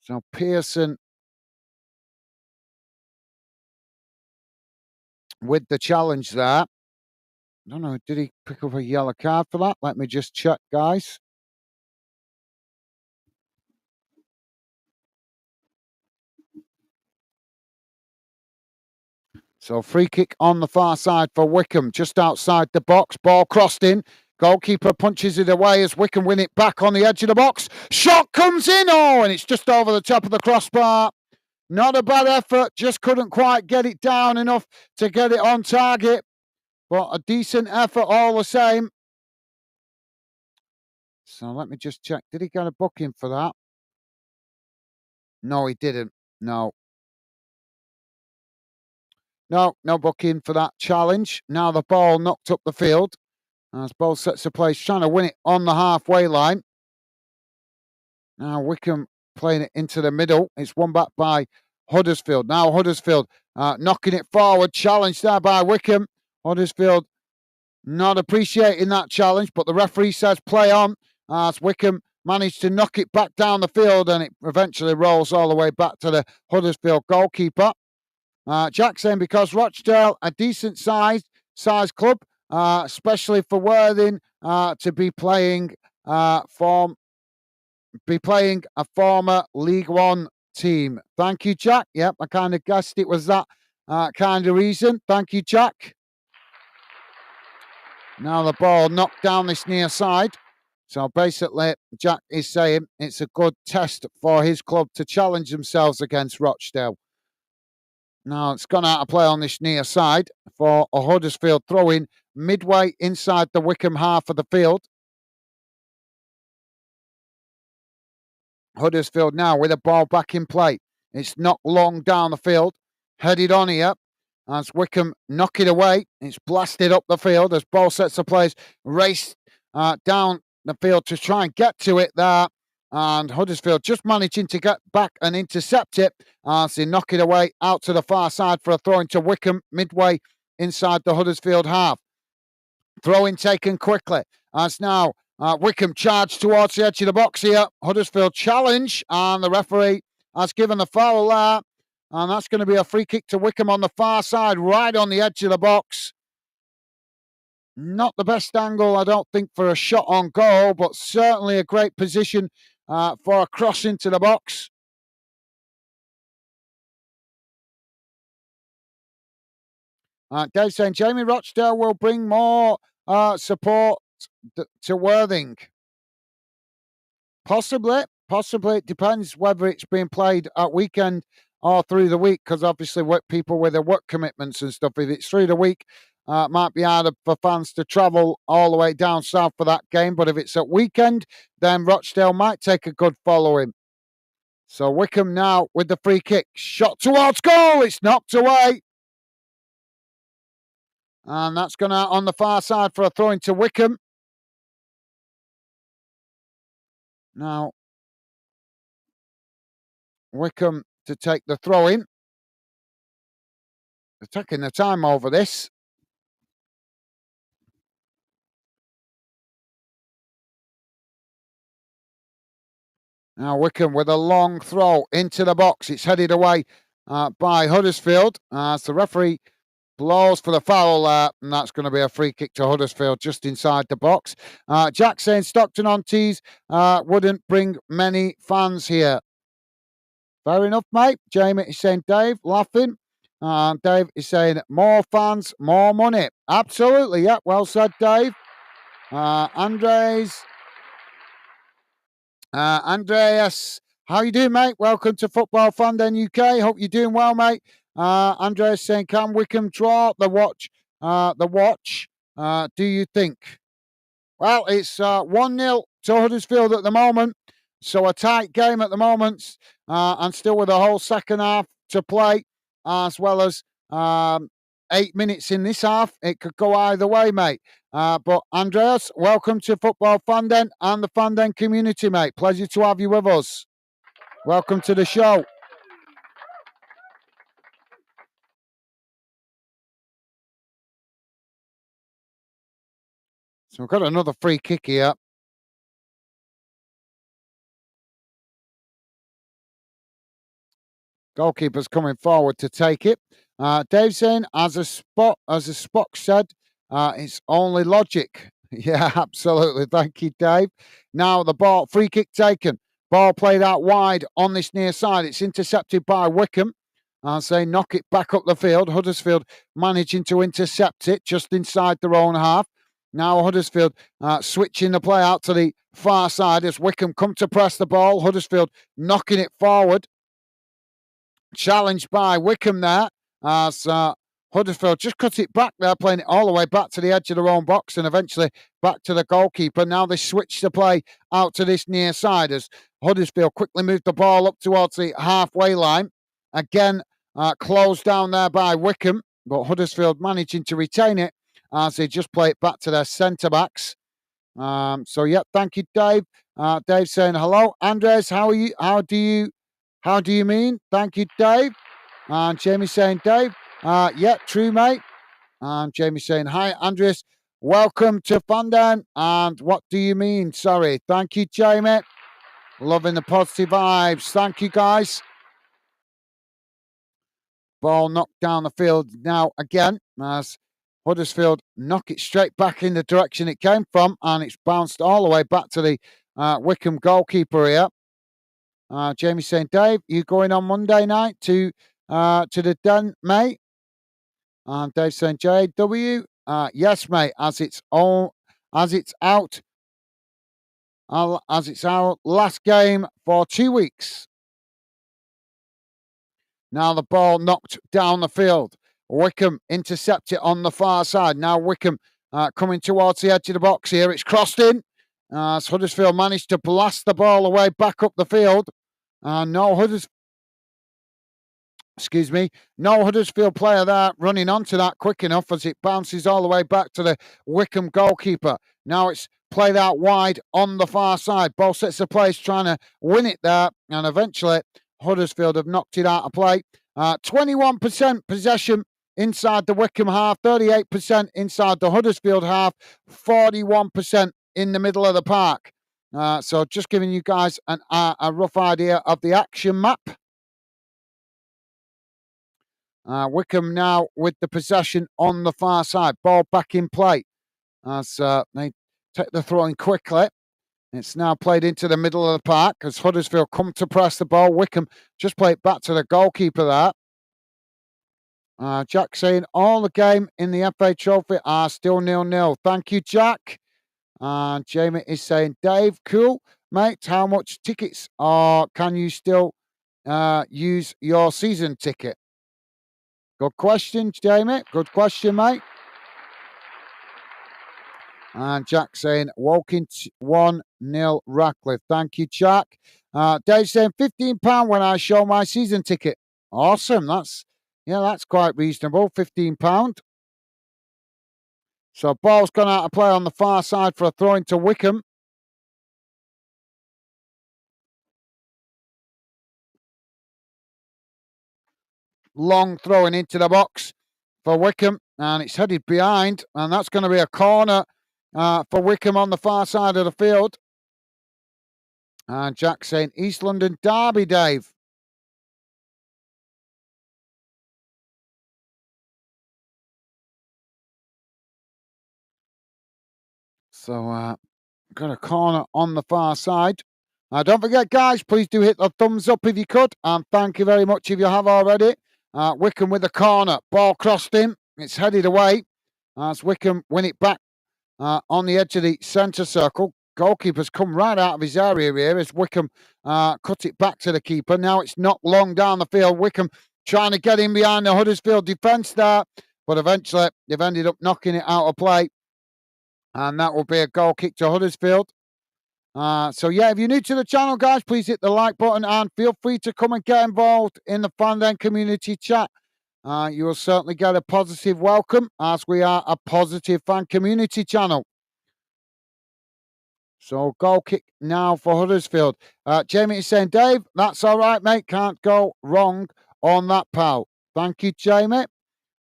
So Pearson with the challenge there. I don't know, did he pick up a yellow card for that? Let me just check, guys. So free kick on the far side for Wycombe, just outside the box. Ball crossed in. Goalkeeper punches it away as Wycombe win it back on the edge of the box. Shot comes in. Oh, and it's just over the top of the crossbar. Not a bad effort. Just couldn't quite get it down enough to get it on target. But a decent effort all the same. So let me just check. Did he get a booking for that? No, he didn't. No, no booking for that challenge. Now the ball knocked up the field. As ball sets the place, trying to win it on the halfway line. Now Wycombe playing it into the middle. It's won back by Huddersfield. Now Huddersfield knocking it forward. Challenge there by Wycombe. Huddersfield not appreciating that challenge, but the referee says play on. As Wycombe managed to knock it back down the field, and it eventually rolls all the way back to the Huddersfield goalkeeper. Jack saying because Rochdale, a decent size club, especially for Worthing to be playing a former League One team. Thank you, Jack. Yep, I kind of guessed it was that kind of reason. Thank you, Jack. Now the ball knocked down this near side. So basically, Jack is saying it's a good test for his club to challenge themselves against Rochdale. Now it's gone out of play on this near side for a Huddersfield throw-in midway inside the Wycombe half of the field. Huddersfield now with a ball back in play. It's knocked long down the field, headed on here as Wycombe knock it away. It's blasted up the field as ball sets the place, race down the field to try and get to it there. And Huddersfield just managing to get back and intercept it as they knock it away out to the far side for a throw into Wycombe midway inside the Huddersfield half. Throw-in taken quickly as now Wycombe charged towards the edge of the box here. Huddersfield challenge and the referee has given the foul there. And that's going to be a free kick to Wycombe on the far side, right on the edge of the box. Not the best angle, I don't think, for a shot on goal, but certainly a great position for a cross into the box. Dave saying Jamie Rochdale will bring more support to Worthing. Possibly. It depends whether it's being played at weekend or through the week, because obviously people with their work commitments and stuff, if it's through the week, it might be harder for fans to travel all the way down south for that game. But if it's at weekend, then Rochdale might take a good following. So Wycombe now with the free kick. Shot towards goal. It's knocked away. And that's gone out on the far side for a throw into Wycombe. Now, Wycombe to take the throw in. They're taking the time over this. Now Wycombe with a long throw into the box. It's headed away by Huddersfield. So the referee blows for the foul there, and that's going to be a free kick to Huddersfield just inside the box. Jack saying Stockton on tees wouldn't bring many fans here. Fair enough, mate. Jamie is saying Dave, laughing. Dave is saying more fans, more money. Absolutely, yeah. Well said, Dave. Andres, how you doing, mate? Welcome to Football Fan Den UK. Hope you're doing well, mate. Andres saying, can Wycombe draw the watch? Do you think? Well, it's 1-0 to Huddersfield at the moment. So a tight game at the moment, and still with a whole second half to play, as well as 8 minutes in this half. It could go either way, mate. But Andreas, welcome to Football Fan Den and the Fan Den community, mate. Pleasure to have you with us. Welcome to the show. So we've got another free kick here. Goalkeeper's coming forward to take it. Dave saying, as Spock said, it's only logic. Yeah, absolutely. Thank you, Dave. Now the ball, free kick taken. Ball played out wide on this near side. It's intercepted by Wycombe. They knock it back up the field. Huddersfield managing to intercept it just inside their own half. Now Huddersfield switching the play out to the far side as Wycombe come to press the ball. Huddersfield knocking it forward. Challenged by Wycombe there as Huddersfield just cut it back there, playing it all the way back to the edge of their own box and eventually back to the goalkeeper. Now they switch the play out to this near side as Huddersfield quickly moved the ball up towards the halfway line. Again, closed down there by Wycombe, but Huddersfield managing to retain it as they just play it back to their centre-backs. So, yeah, thank you, Dave. Dave saying, hello. Andres, how are you? How do you mean? Thank you, Dave. And Jamie saying, Dave, yeah, true, mate. And Jamie saying, hi, Andres. Welcome to Fan Den. And what do you mean? Sorry. Thank you, Jamie. Loving the positive vibes. Thank you, guys. Ball knocked down the field now again as Huddersfield knock it straight back in the direction it came from. And it's bounced all the way back to the Wycombe goalkeeper here. Jamie saying, Dave, you going on Monday night to the Den, mate? And Dave saying, JW, yes, mate. As it's our last game for 2 weeks. Now the ball knocked down the field. Wycombe intercept it on the far side. Now Wycombe coming towards the edge of the box here. It's crossed in. As Huddersfield managed to blast the ball away back up the field. No Huddersfield player there running onto that quick enough as it bounces all the way back to the Wycombe goalkeeper. Now it's played out wide on the far side. Both sets of players trying to win it there, and eventually Huddersfield have knocked it out of play. 21% possession inside the Wycombe half, 38% inside the Huddersfield half, 41% in the middle of the park. So just giving you guys a rough idea of the action map. Wycombe now with the possession on the far side. Ball back in play as they take the throw in quickly. It's now played into the middle of the park as Huddersfield come to press the ball. Wycombe just play it back to the goalkeeper there. Jack saying all the game in the FA Trophy are still 0-0. Thank you, Jack. And Jamie is saying, Dave, cool, mate. How much tickets can you still use your season ticket? Good question, Jamie. Good question, mate. And Jack saying, Woking 1-0 Ratcliffe. Thank you, Jack. Dave saying, £15 when I show my season ticket. Awesome. That's quite reasonable. £15. So ball's gone out of play on the far side for a throw into Wycombe. Long throwing into the box for Wycombe, and it's headed behind, and that's going to be a corner for Wycombe on the far side of the field. And Jack saying East London derby, Dave. So got a corner on the far side. Don't forget, guys, please do hit the thumbs up if you could. And thank you very much if you have already. Wycombe with the corner. Ball crossed in. It's headed away as Wycombe win it back on the edge of the centre circle. Goalkeeper's come right out of his area here as Wycombe cut it back to the keeper. Now it's knocked long down the field. Wycombe trying to get in behind the Huddersfield defence there. But eventually they've ended up knocking it out of play. And that will be a goal kick to Huddersfield. So yeah, if you're new to the channel, guys, please hit the like button and feel free to come and get involved in the Fan Den community chat. You will certainly get a positive welcome as we are a positive fan community channel. So goal kick now for Huddersfield. Jamie is saying, Dave, that's all right, mate. Can't go wrong on that, pal. Thank you, Jamie.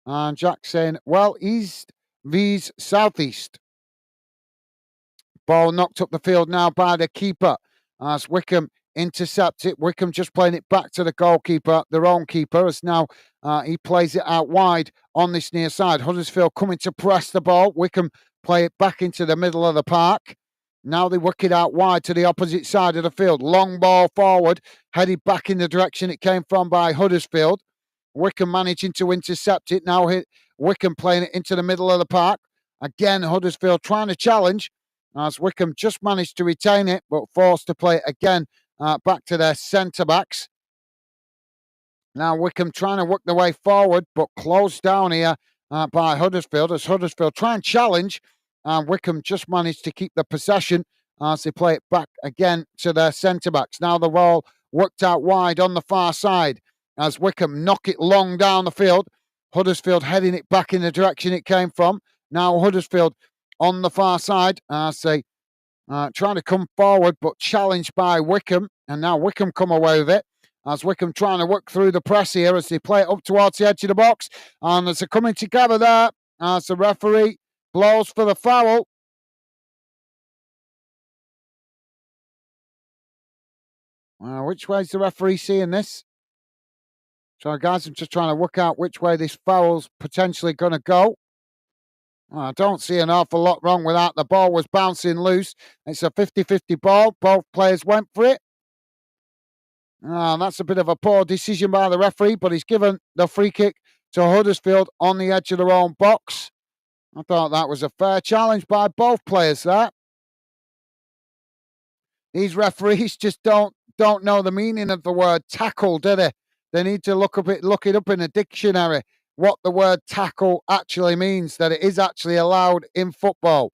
And Jack saying, well, east vs southeast. Ball knocked up the field now by the keeper as Wycombe intercepts it. Wycombe just playing it back to the goalkeeper, their own keeper, as now he plays it out wide on this near side. Huddersfield coming to press the ball. Wycombe play it back into the middle of the park. Now they work it out wide to the opposite side of the field. Long ball forward, headed back in the direction it came from by Huddersfield. Wycombe managing to intercept it. Now Wycombe playing it into the middle of the park. Again, Huddersfield trying to challenge as Wycombe just managed to retain it, but forced to play it again back to their centre-backs. Now Wycombe trying to work their way forward, but closed down here by Huddersfield as Huddersfield try and challenge. And Wycombe just managed to keep the possession as they play it back again to their centre-backs. Now the ball worked out wide on the far side as Wycombe knock it long down the field. Huddersfield heading it back in the direction it came from. Now Huddersfield on the far side as they trying to come forward, but challenged by Wycombe. And now Wycombe come away with it as Wycombe trying to work through the press here as they play it up towards the edge of the box. And as they're coming together there, as the referee blows for the foul. Which way is the referee seeing this? So, guys, I'm just trying to work out which way this foul's potentially going to go. I don't see an awful lot wrong with that. The ball was bouncing loose. It's a 50-50 ball. Both players went for it. That's a bit of a poor decision by the referee, but he's given the free kick to Huddersfield on the edge of their own box. I thought that was a fair challenge by both players there. These referees just don't know the meaning of the word tackle, do they? They need to look it up in a dictionary, what the word tackle actually means, that it is actually allowed in football.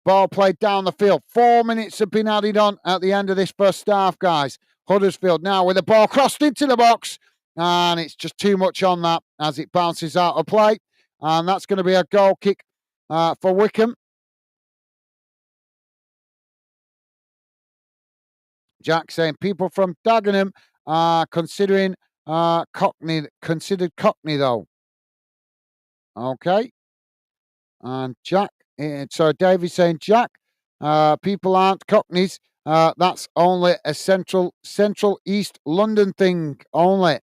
Ball played down the field. 4 minutes have been added on at the end of this first half, guys. Huddersfield now with the ball crossed into the box. And it's just too much on that as it bounces out of play. And that's going to be a goal kick for Wycombe. Jack saying people from Dagenham are considered Cockney though. Okay. And Jack, so David saying, Jack, people aren't Cockneys. That's only a central East London thing only.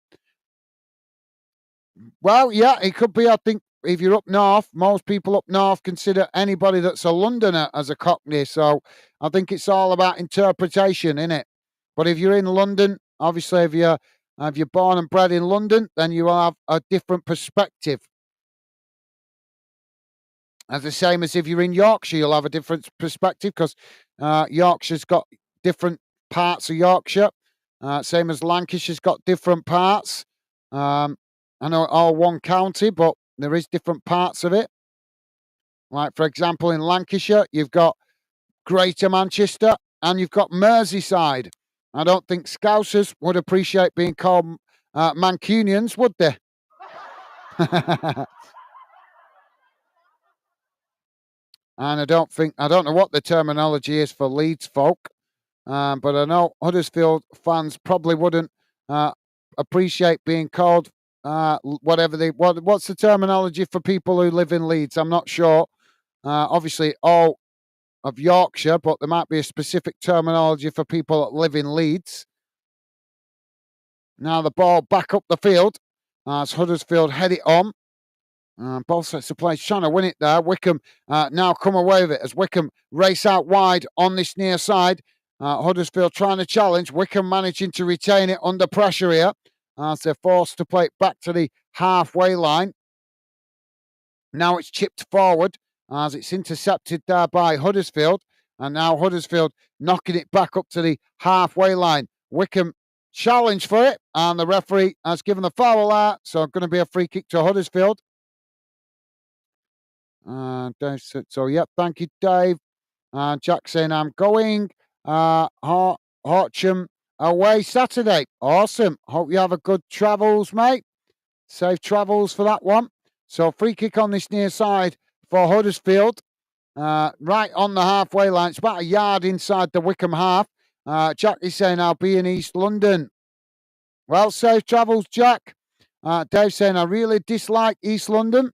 Well, yeah, it could be. I think if you're up north, most people up north consider anybody that's a Londoner as a Cockney. So I think it's all about interpretation, innit? But if you're in London, obviously, if you're born and bred in London, then you will have a different perspective. As the same as if you're in Yorkshire, you'll have a different perspective because Yorkshire's got different parts of Yorkshire. Same as Lancashire's got different parts. I know all one county, but there is different parts of it. Like, for example, in Lancashire, you've got Greater Manchester and you've got Merseyside. I don't think Scousers would appreciate being called Mancunians, would they? And I don't know what the terminology is for Leeds folk, but I know Huddersfield fans probably wouldn't appreciate being called what's the terminology for people who live in Leeds? I'm not sure. Obviously, all of Yorkshire, but there might be a specific terminology for people that live in Leeds. Now the ball back up the field as Huddersfield head it on. Both sets of players trying to win it there. Wycombe now come away with it as Wycombe race out wide on this near side. Huddersfield trying to challenge. Wycombe managing to retain it under pressure here as they're forced to play it back to the halfway line. Now it's chipped forward as it's intercepted there by Huddersfield. And now Huddersfield knocking it back up to the halfway line. Wycombe challenge for it, and the referee has given the foul there. So going to be a free kick to Huddersfield. Dave said, so, yep, thank you, Dave. Jack saying, I'm going. Horsham away Saturday. Awesome. Hope you have a good travels, mate. Safe travels for that one. So free kick on this near side for Huddersfield. Right on the halfway line. It's about a yard inside the Wycombe half. Jack is saying, I'll be in East London. Well, safe travels, Jack. Dave saying, I really dislike East London.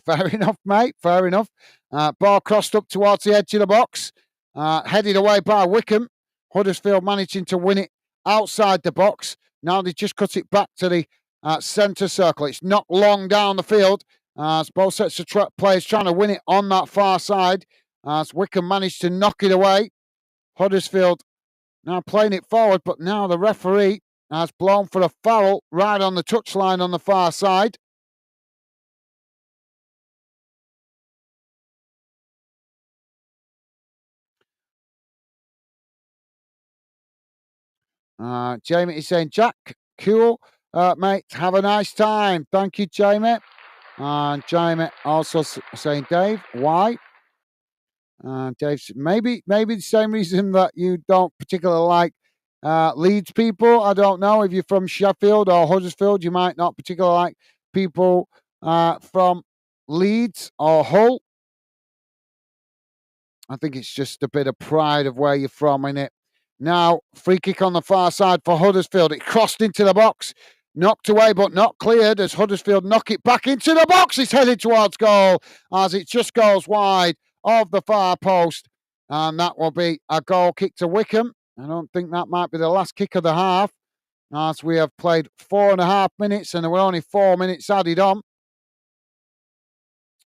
Fair enough, mate. Fair enough. Ball crossed up towards the edge of the box. Headed away by Wycombe. Huddersfield managing to win it outside the box. Now they just cut it back to the centre circle. It's not long down the field. As both sets of players trying to win it on that far side. As Wycombe managed to knock it away. Huddersfield now playing it forward, but now the referee has blown for a foul right on the touchline on the far side. Jamie is saying, Jack, cool, mate, have a nice time. Thank you, Jamie. And Jamie also saying, Dave, why? Dave's maybe the same reason that you don't particularly like Leeds people. I don't know if you're from Sheffield or Huddersfield, you might not particularly like people from Leeds or Hull. I think it's just a bit of pride of where you're from, innit? Now, free kick on the far side for Huddersfield. It crossed into the box, knocked away but not cleared as Huddersfield knock it back into the box. It's headed towards goal as it just goes wide of the far post. And that will be a goal kick to Wycombe. I don't think that might be the last kick of the half as we have played 4.5 minutes and there were only 4 minutes added on.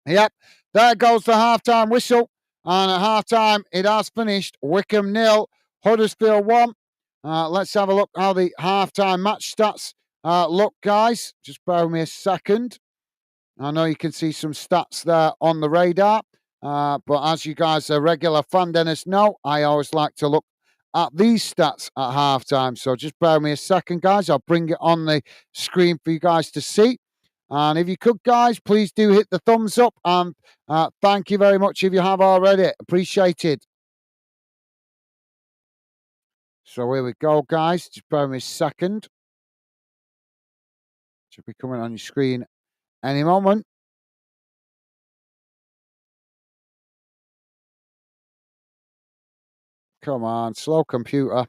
Yep, there goes the half-time whistle. And at half-time, it has finished. Wycombe 0, Huddersfield 1. Let's have a look how the half-time match stats look, guys. Just bear with me a second. I know you can see some stats there on the radar. But as you guys are regular fan Dennis know, I always like to look at these stats at half-time. So just bear with me a second, guys. I'll bring it on the screen for you guys to see. And if you could, guys, please do hit the thumbs up. And thank you very much if you have already. Appreciated. So here we go, guys. Just bear with me a second. Should be coming on your screen any moment. Come on, slow computer.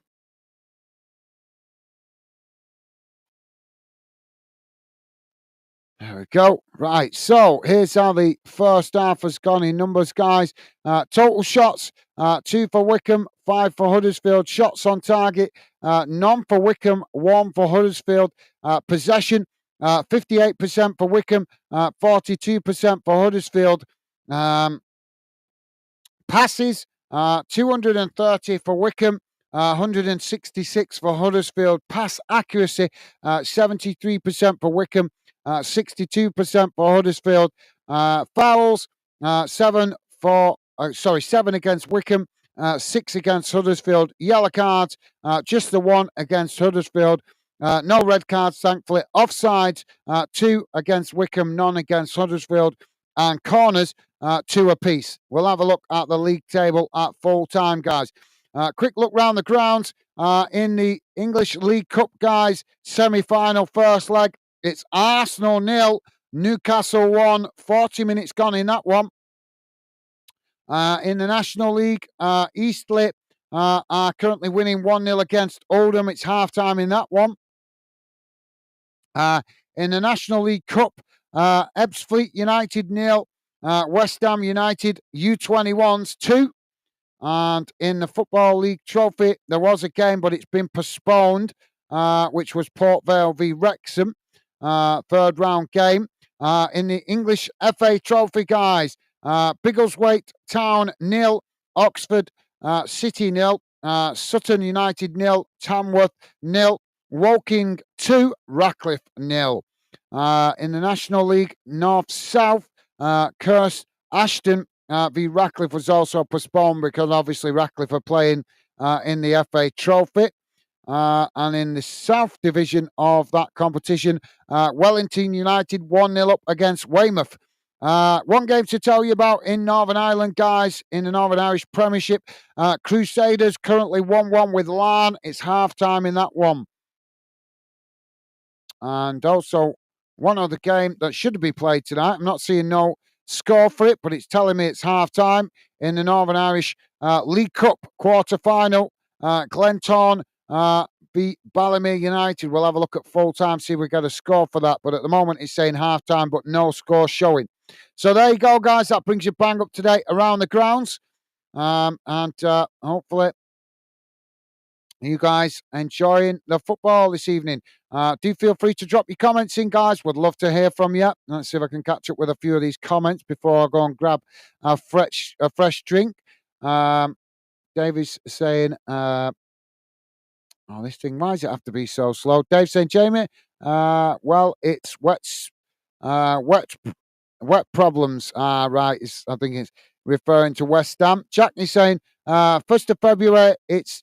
There we go. Right, so here's how the first half has gone in numbers, guys. Total shots, 2 for Wycombe, 5 for Huddersfield. Shots on target, none for Wycombe, 1 for Huddersfield. Possession, 58% for Wycombe, 42% for Huddersfield. Passes, 230 for Wycombe, 166 for Huddersfield. Pass accuracy, 73% for Wycombe, 62% for Huddersfield. Fouls, 7 against Wycombe, 6 against Huddersfield. Yellow cards, just the 1 against Huddersfield. No red cards, thankfully. Offsides, 2 against Wycombe, none against Huddersfield. And corners, 2 apiece. We'll have a look at the league table at full time, guys. Quick look round the grounds in the English League Cup, guys. Semi-final first leg. It's Arsenal 0, Newcastle 1. 40 minutes gone in that one. In the National League, Eastleigh are currently winning 1-0 against Oldham. It's half-time in that one. In the National League Cup, Ebbsfleet United 0, West Ham United U21s 2. And in the Football League Trophy, there was a game, but it's been postponed, which was Port Vale v Wrexham. third round game in the English FA Trophy, guys. Biggleswade Town 0, Oxford City 0, Sutton United 0, Tamworth 0, Woking 2, Ratcliffe 0. In the National League North-South, Kirst Ashton v Ratcliffe was also postponed because obviously Ratcliffe are playing in the FA Trophy. And in the South Division of that competition, Wellington United 1-0 up against Weymouth. One game to tell you about in Northern Ireland, guys, in the Northern Irish Premiership. Crusaders currently 1-1 with Larne. It's half-time in that one. And also, one other game that should be played tonight. I'm not seeing no score for it, but it's telling me it's half-time in the Northern Irish League Cup quarter-final. Glentown beat Ballymere United. We'll have a look at full-time, see if we get a score for that. But at the moment, it's saying half-time, but no score showing. So there you go, guys. That brings you bang up to date around the grounds. And hopefully you guys enjoying the football this evening. Do feel free to drop your comments in, guys. Would love to hear from you. Let's see if I can catch up with a few of these comments before I go and grab a fresh drink. David's saying, this thing, why does it have to be so slow? Dave saying, Jamie, well, it's wet problems. Right, I think it's referring to West Ham. Jack is saying, 1st of February, it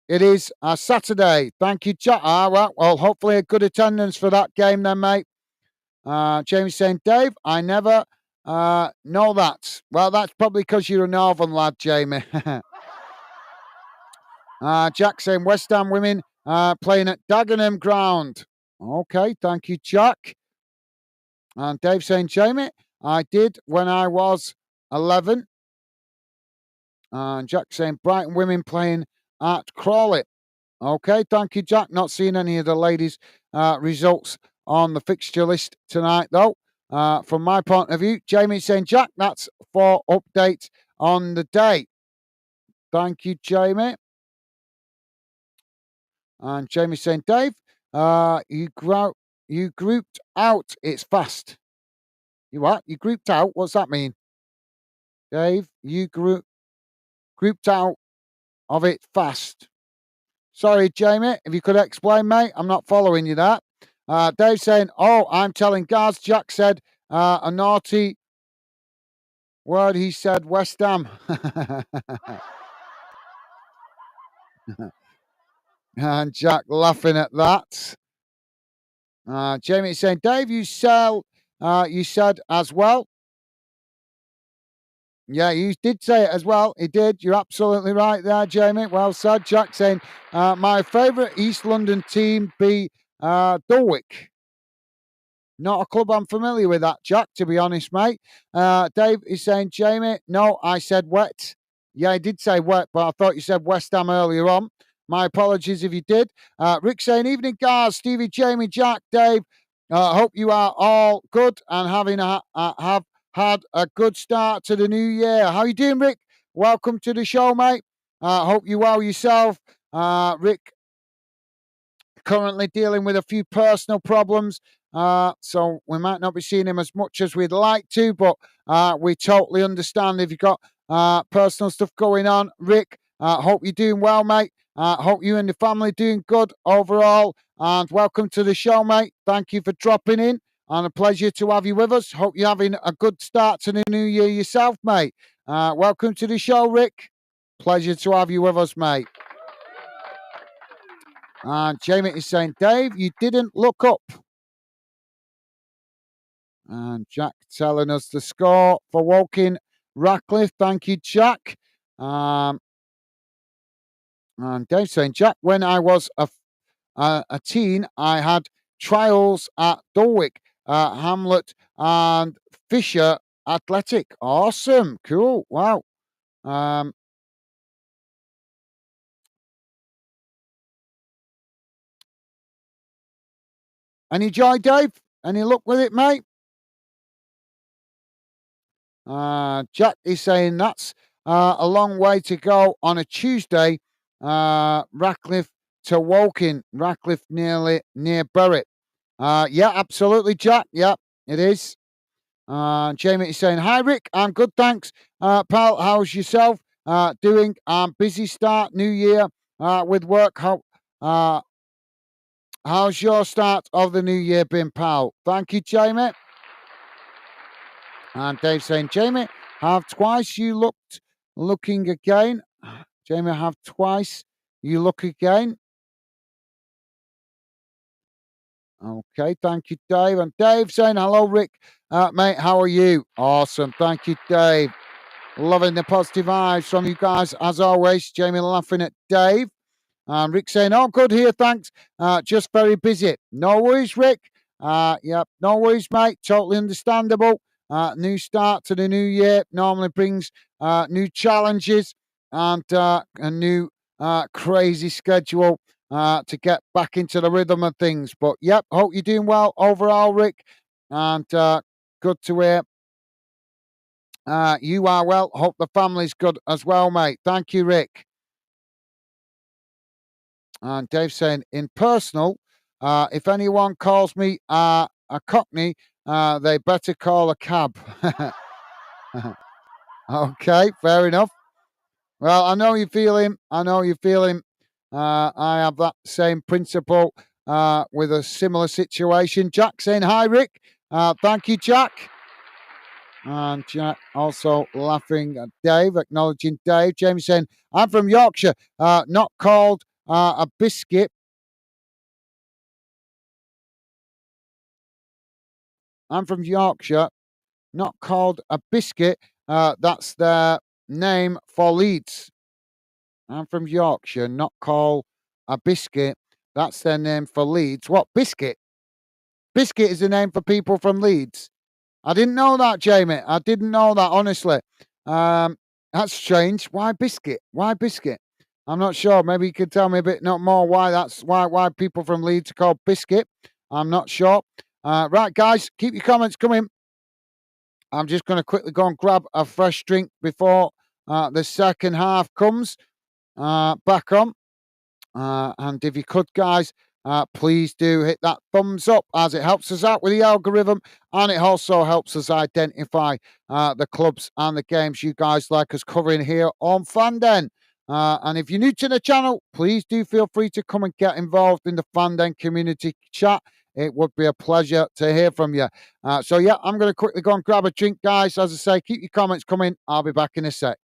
is a Saturday. Thank you, Jack. Well, hopefully a good attendance for that game then, mate. Jamie's saying, Dave, I never know that. Well, that's probably because you're a northern lad, Jamie. Jack saying, West Ham women playing at Dagenham Ground. Okay, thank you, Jack. And Dave saying, Jamie, I did when I was 11. And Jack saying, Brighton women playing at Crawley. Okay, thank you, Jack. Not seeing any of the ladies' results on the fixture list tonight, though. From my point of view, Jamie saying, Jack, that's for updates on the day. Thank you, Jamie. And Jamie saying, Dave, you grouped out. It's fast. You what? You grouped out? What's that mean? Dave, you grouped out of it fast. Sorry, Jamie, if you could explain, mate. I'm not following you that. Dave saying, I'm telling Gaz. Jack said a naughty word. He said West Ham. And Jack laughing at that. Jamie saying, Dave, you said as well. Yeah, you did say it as well. He did. You're absolutely right there, Jamie. Well said. Jack saying, my favourite East London team be Dulwich. Not a club I'm familiar with, that, Jack, to be honest, mate. Dave is saying, Jamie, no, I said wet. Yeah, I did say wet, but I thought you said West Ham earlier on. My apologies if you did. Rick saying, evening, guys. Stevie, Jamie, Jack, Dave. Hope you are all good and have had a good start to the new year. How you doing, Rick? Welcome to the show, mate. Hope you well yourself. Rick currently dealing with a few personal problems, so we might not be seeing him as much as we'd like to, but we totally understand if you've got personal stuff going on. Rick, hope you're doing well, mate. Hope you and the family doing good overall, and welcome to the show, mate. Thank you for dropping in, and a pleasure to have you with us. Hope you're having a good start to the new year yourself, mate. Welcome to the show, Rick. Pleasure to have you with us, mate. And Jamie is saying, Dave, you didn't look up. And Jack telling us the score for Woking Ratcliffe. Thank you, Jack. And Dave saying, Jack, when I was a teen, I had trials at Dulwich, Hamlet, and Fisher Athletic. Awesome. Cool. Wow. Any joy, Dave? Any luck with it, mate? Jack is saying that's a long way to go on a Tuesday. Ratcliffe to Woking. Ratcliffe near Berwick. Yeah, absolutely, Jack. Yeah, it is. Jamie is saying, "Hi, Rick. I'm good, thanks. Pal, how's yourself doing? Busy start, new year with work. Uh, how's your start of the new year been, pal? Thank you, Jamie." And Dave saying, "Jamie, have twice you looking again. Jamie, have twice you look again." Okay, thank you, Dave. And Dave saying, "Hello, Rick. Mate, how are you?" Awesome. Thank you, Dave. Loving the positive vibes from you guys as always. Jamie laughing at Dave. And Rick saying, "Oh, good here, thanks. Just very busy." No worries, Rick. Yep, no worries, mate. Totally understandable. New start to the new year normally brings new challenges and a new crazy schedule to get back into the rhythm of things. But yep, hope you're doing well overall, Rick. And good to hear you are well. Hope the family's good as well, mate. Thank you, Rick. And Dave saying, in personal, if anyone calls me a cockney, they better call a cab. Okay, fair enough. Well, I know you feel him. I know you feel him. I have that same principle with a similar situation. Jack saying, "Hi, Rick." Thank you, Jack. And Jack also laughing at Dave, acknowledging Dave. James saying, "I'm from Yorkshire, not called a biscuit. I'm from Yorkshire, not called a biscuit. That's their name for Leeds. I'm from Yorkshire, not called a biscuit. That's their name for Leeds. What biscuit? Biscuit is the name for people from Leeds. I didn't know that, Jamie. I didn't know that, honestly. Um, that's strange. Why biscuit? Why biscuit? I'm not sure. Maybe you could tell me a bit not more why people from Leeds are called biscuit. I'm not sure. Right, guys, keep your comments coming. I'm just going to quickly go and grab a fresh drink before the second half comes back on. And if you could, guys, please do hit that thumbs up as it helps us out with the algorithm and it also helps us identify the clubs and the games you guys like us covering here on Fanden. And if you're new to the channel, please do feel free to come and get involved in the Fanden community chat. It would be a pleasure to hear from you. So, yeah, I'm going to quickly go and grab a drink, guys. As I say, keep your comments coming. I'll be back in a sec.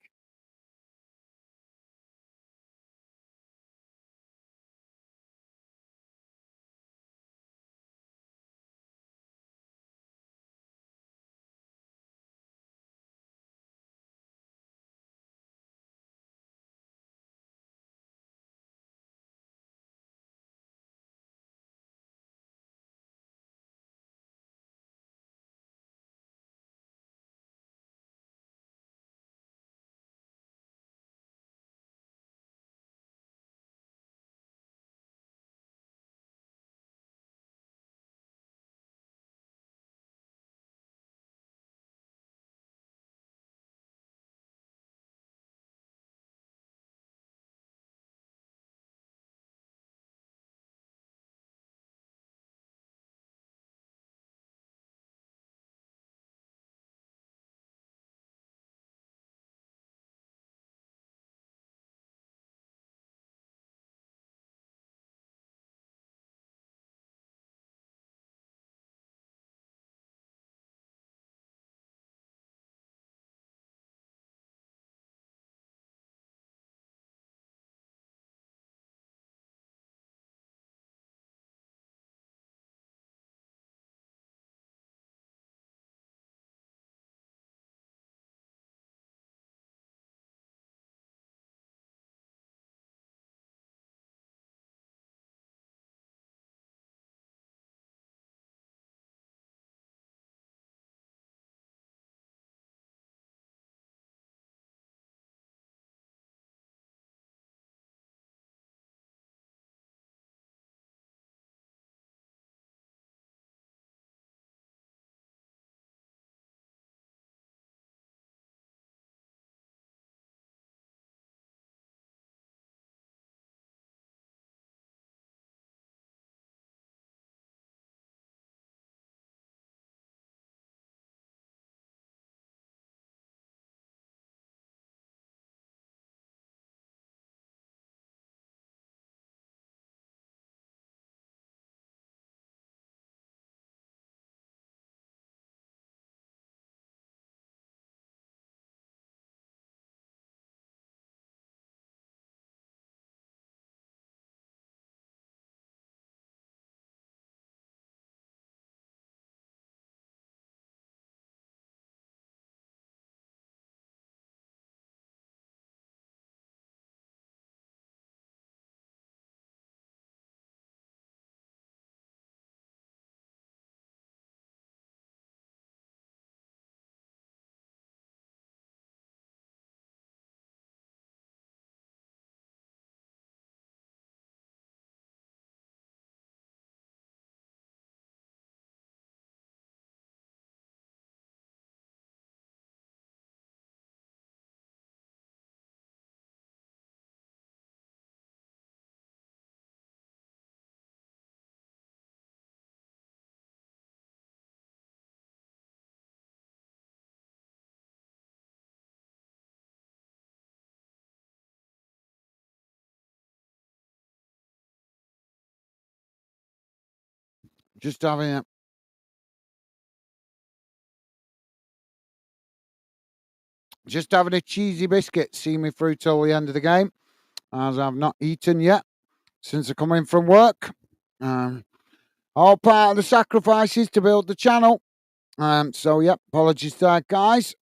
Just having a cheesy biscuit. See me through till the end of the game, as I've not eaten yet since I come in from work. All part of the sacrifices to build the channel. So yeah, apologies to that, guys.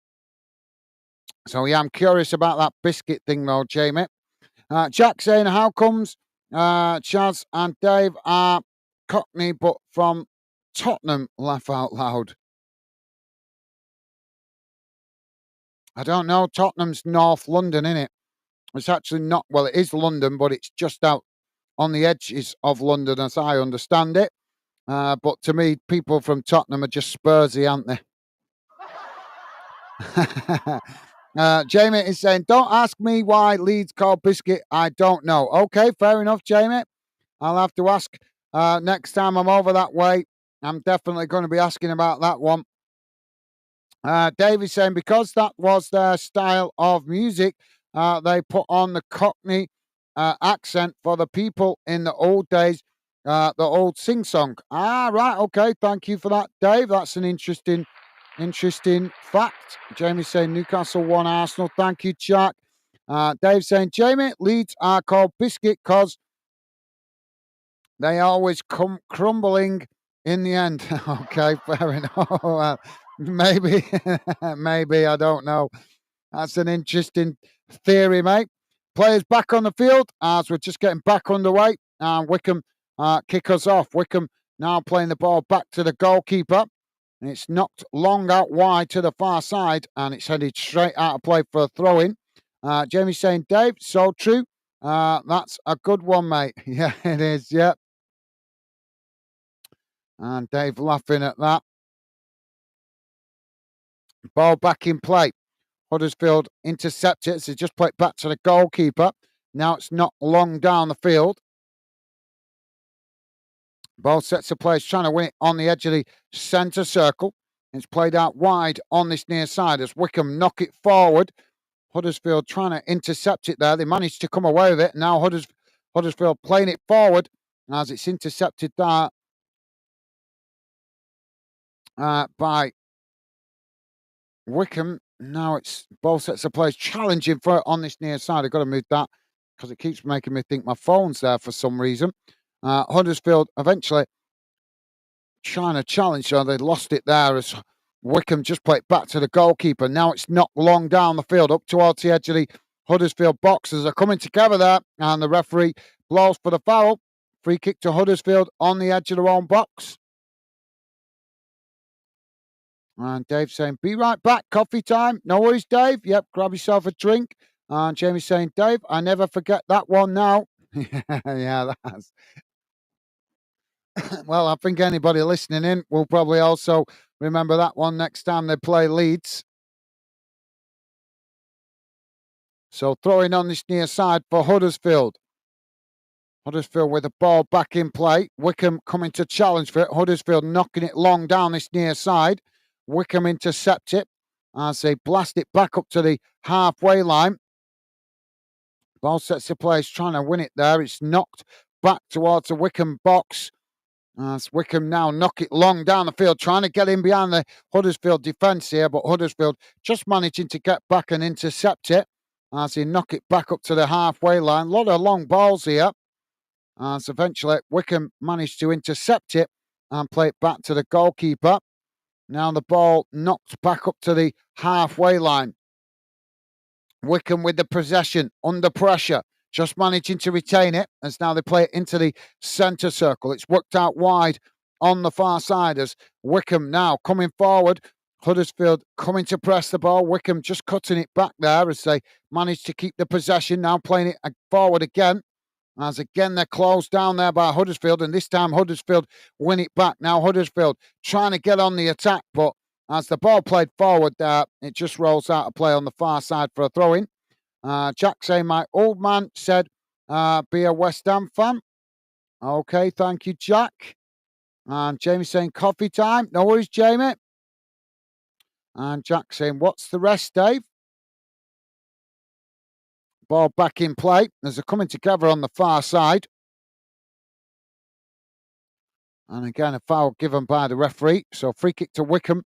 So yeah, I'm curious about that biscuit thing though, Jamie. Jack saying, how comes Chaz and Dave are Cockney but from Tottenham? Laugh out loud. I don't know. Tottenham's North London, innit? It's actually not, well, it is London, but it's just out on the edges of London as I understand it. But to me, people from Tottenham are just Spursy, aren't they? Jamie is saying, don't ask me why Leeds called biscuit. I don't know. Okay, fair enough, Jamie. I'll have to ask next time I'm over that way. I'm definitely going to be asking about that one. Dave is saying, because that was their style of music, they put on the Cockney accent for the people in the old days, the old sing-song. Right, okay, thank you for that, Dave. That's an interesting fact. Jamie saying Newcastle won Arsenal. Thank you, Jack. Dave saying, Jamie, Leeds are called biscuit because they always come crumbling in the end. Okay, fair enough. Maybe, maybe, I don't know. That's an interesting theory, mate. Players back on the field as we're just getting back underway. And Wycombe kick us off. Wycombe now playing the ball back to the goalkeeper. And it's knocked long out wide to the far side. And it's headed straight out of play for a throw-in. Jamie's saying, Dave, so true. That's a good one, mate. Yeah, it is. Yeah. And Dave laughing at that. Ball back in play. Huddersfield intercept it. So just play it back to the goalkeeper. Now it's not long down the field. Ball sets the place, trying to win it on the edge of the centre circle. It's played out wide on this near side as Wycombe knock it forward. Huddersfield trying to intercept it there. They managed to come away with it. Now Huddersfield playing it forward as it's intercepted there by Wycombe. Now it's ball sets the place, challenging for it on this near side. I've got to move that because it keeps making me think my phone's there for some reason. Huddersfield eventually trying to challenge, so they lost it there as Wycombe just played back to the goalkeeper. Now it's knocked long down the field up towards the edge of the Huddersfield boxes. Are coming together there, and the referee blows for the foul. Free kick to Huddersfield on the edge of their own box. And Dave saying, be right back, coffee time. No worries, Dave. Yep, grab yourself a drink. And Jamie saying, Dave, I never forget that one now. Yeah, that's... Well, I think anybody listening in will probably also remember that one next time they play Leeds. So throwing on this near side for Huddersfield. Huddersfield with the ball back in play. Wycombe coming to challenge for it. Huddersfield knocking it long down this near side. Wycombe intercept it as they blast it back up to the halfway line. Ball sets the place, trying to win it there. It's knocked back towards the Wycombe box. As Wycombe now knock it long down the field, trying to get in behind the Huddersfield defence here, but Huddersfield just managing to get back and intercept it as they knock it back up to the halfway line. A lot of long balls here. As eventually Wycombe managed to intercept it and play it back to the goalkeeper. Now the ball knocked back up to the halfway line. Wycombe with the possession, under pressure, just managing to retain it as now they play it into the centre circle. It's worked out wide on the far side as Wycombe now coming forward. Huddersfield coming to press the ball. Wycombe just cutting it back there as they manage to keep the possession. Now playing it forward again. As again they're closed down there by Huddersfield, and this time Huddersfield win it back. Now Huddersfield trying to get on the attack, but as the ball played forward there, it just rolls out of play on the far side for a throw-in. Jack saying, my old man said, be a West Ham fan. Okay, thank you, Jack. And Jamie saying, coffee time. No worries, Jamie. And Jack saying, what's the rest, Dave? Ball back in play as they're coming together on the far side. And again, a foul given by the referee. So free kick to Wycombe,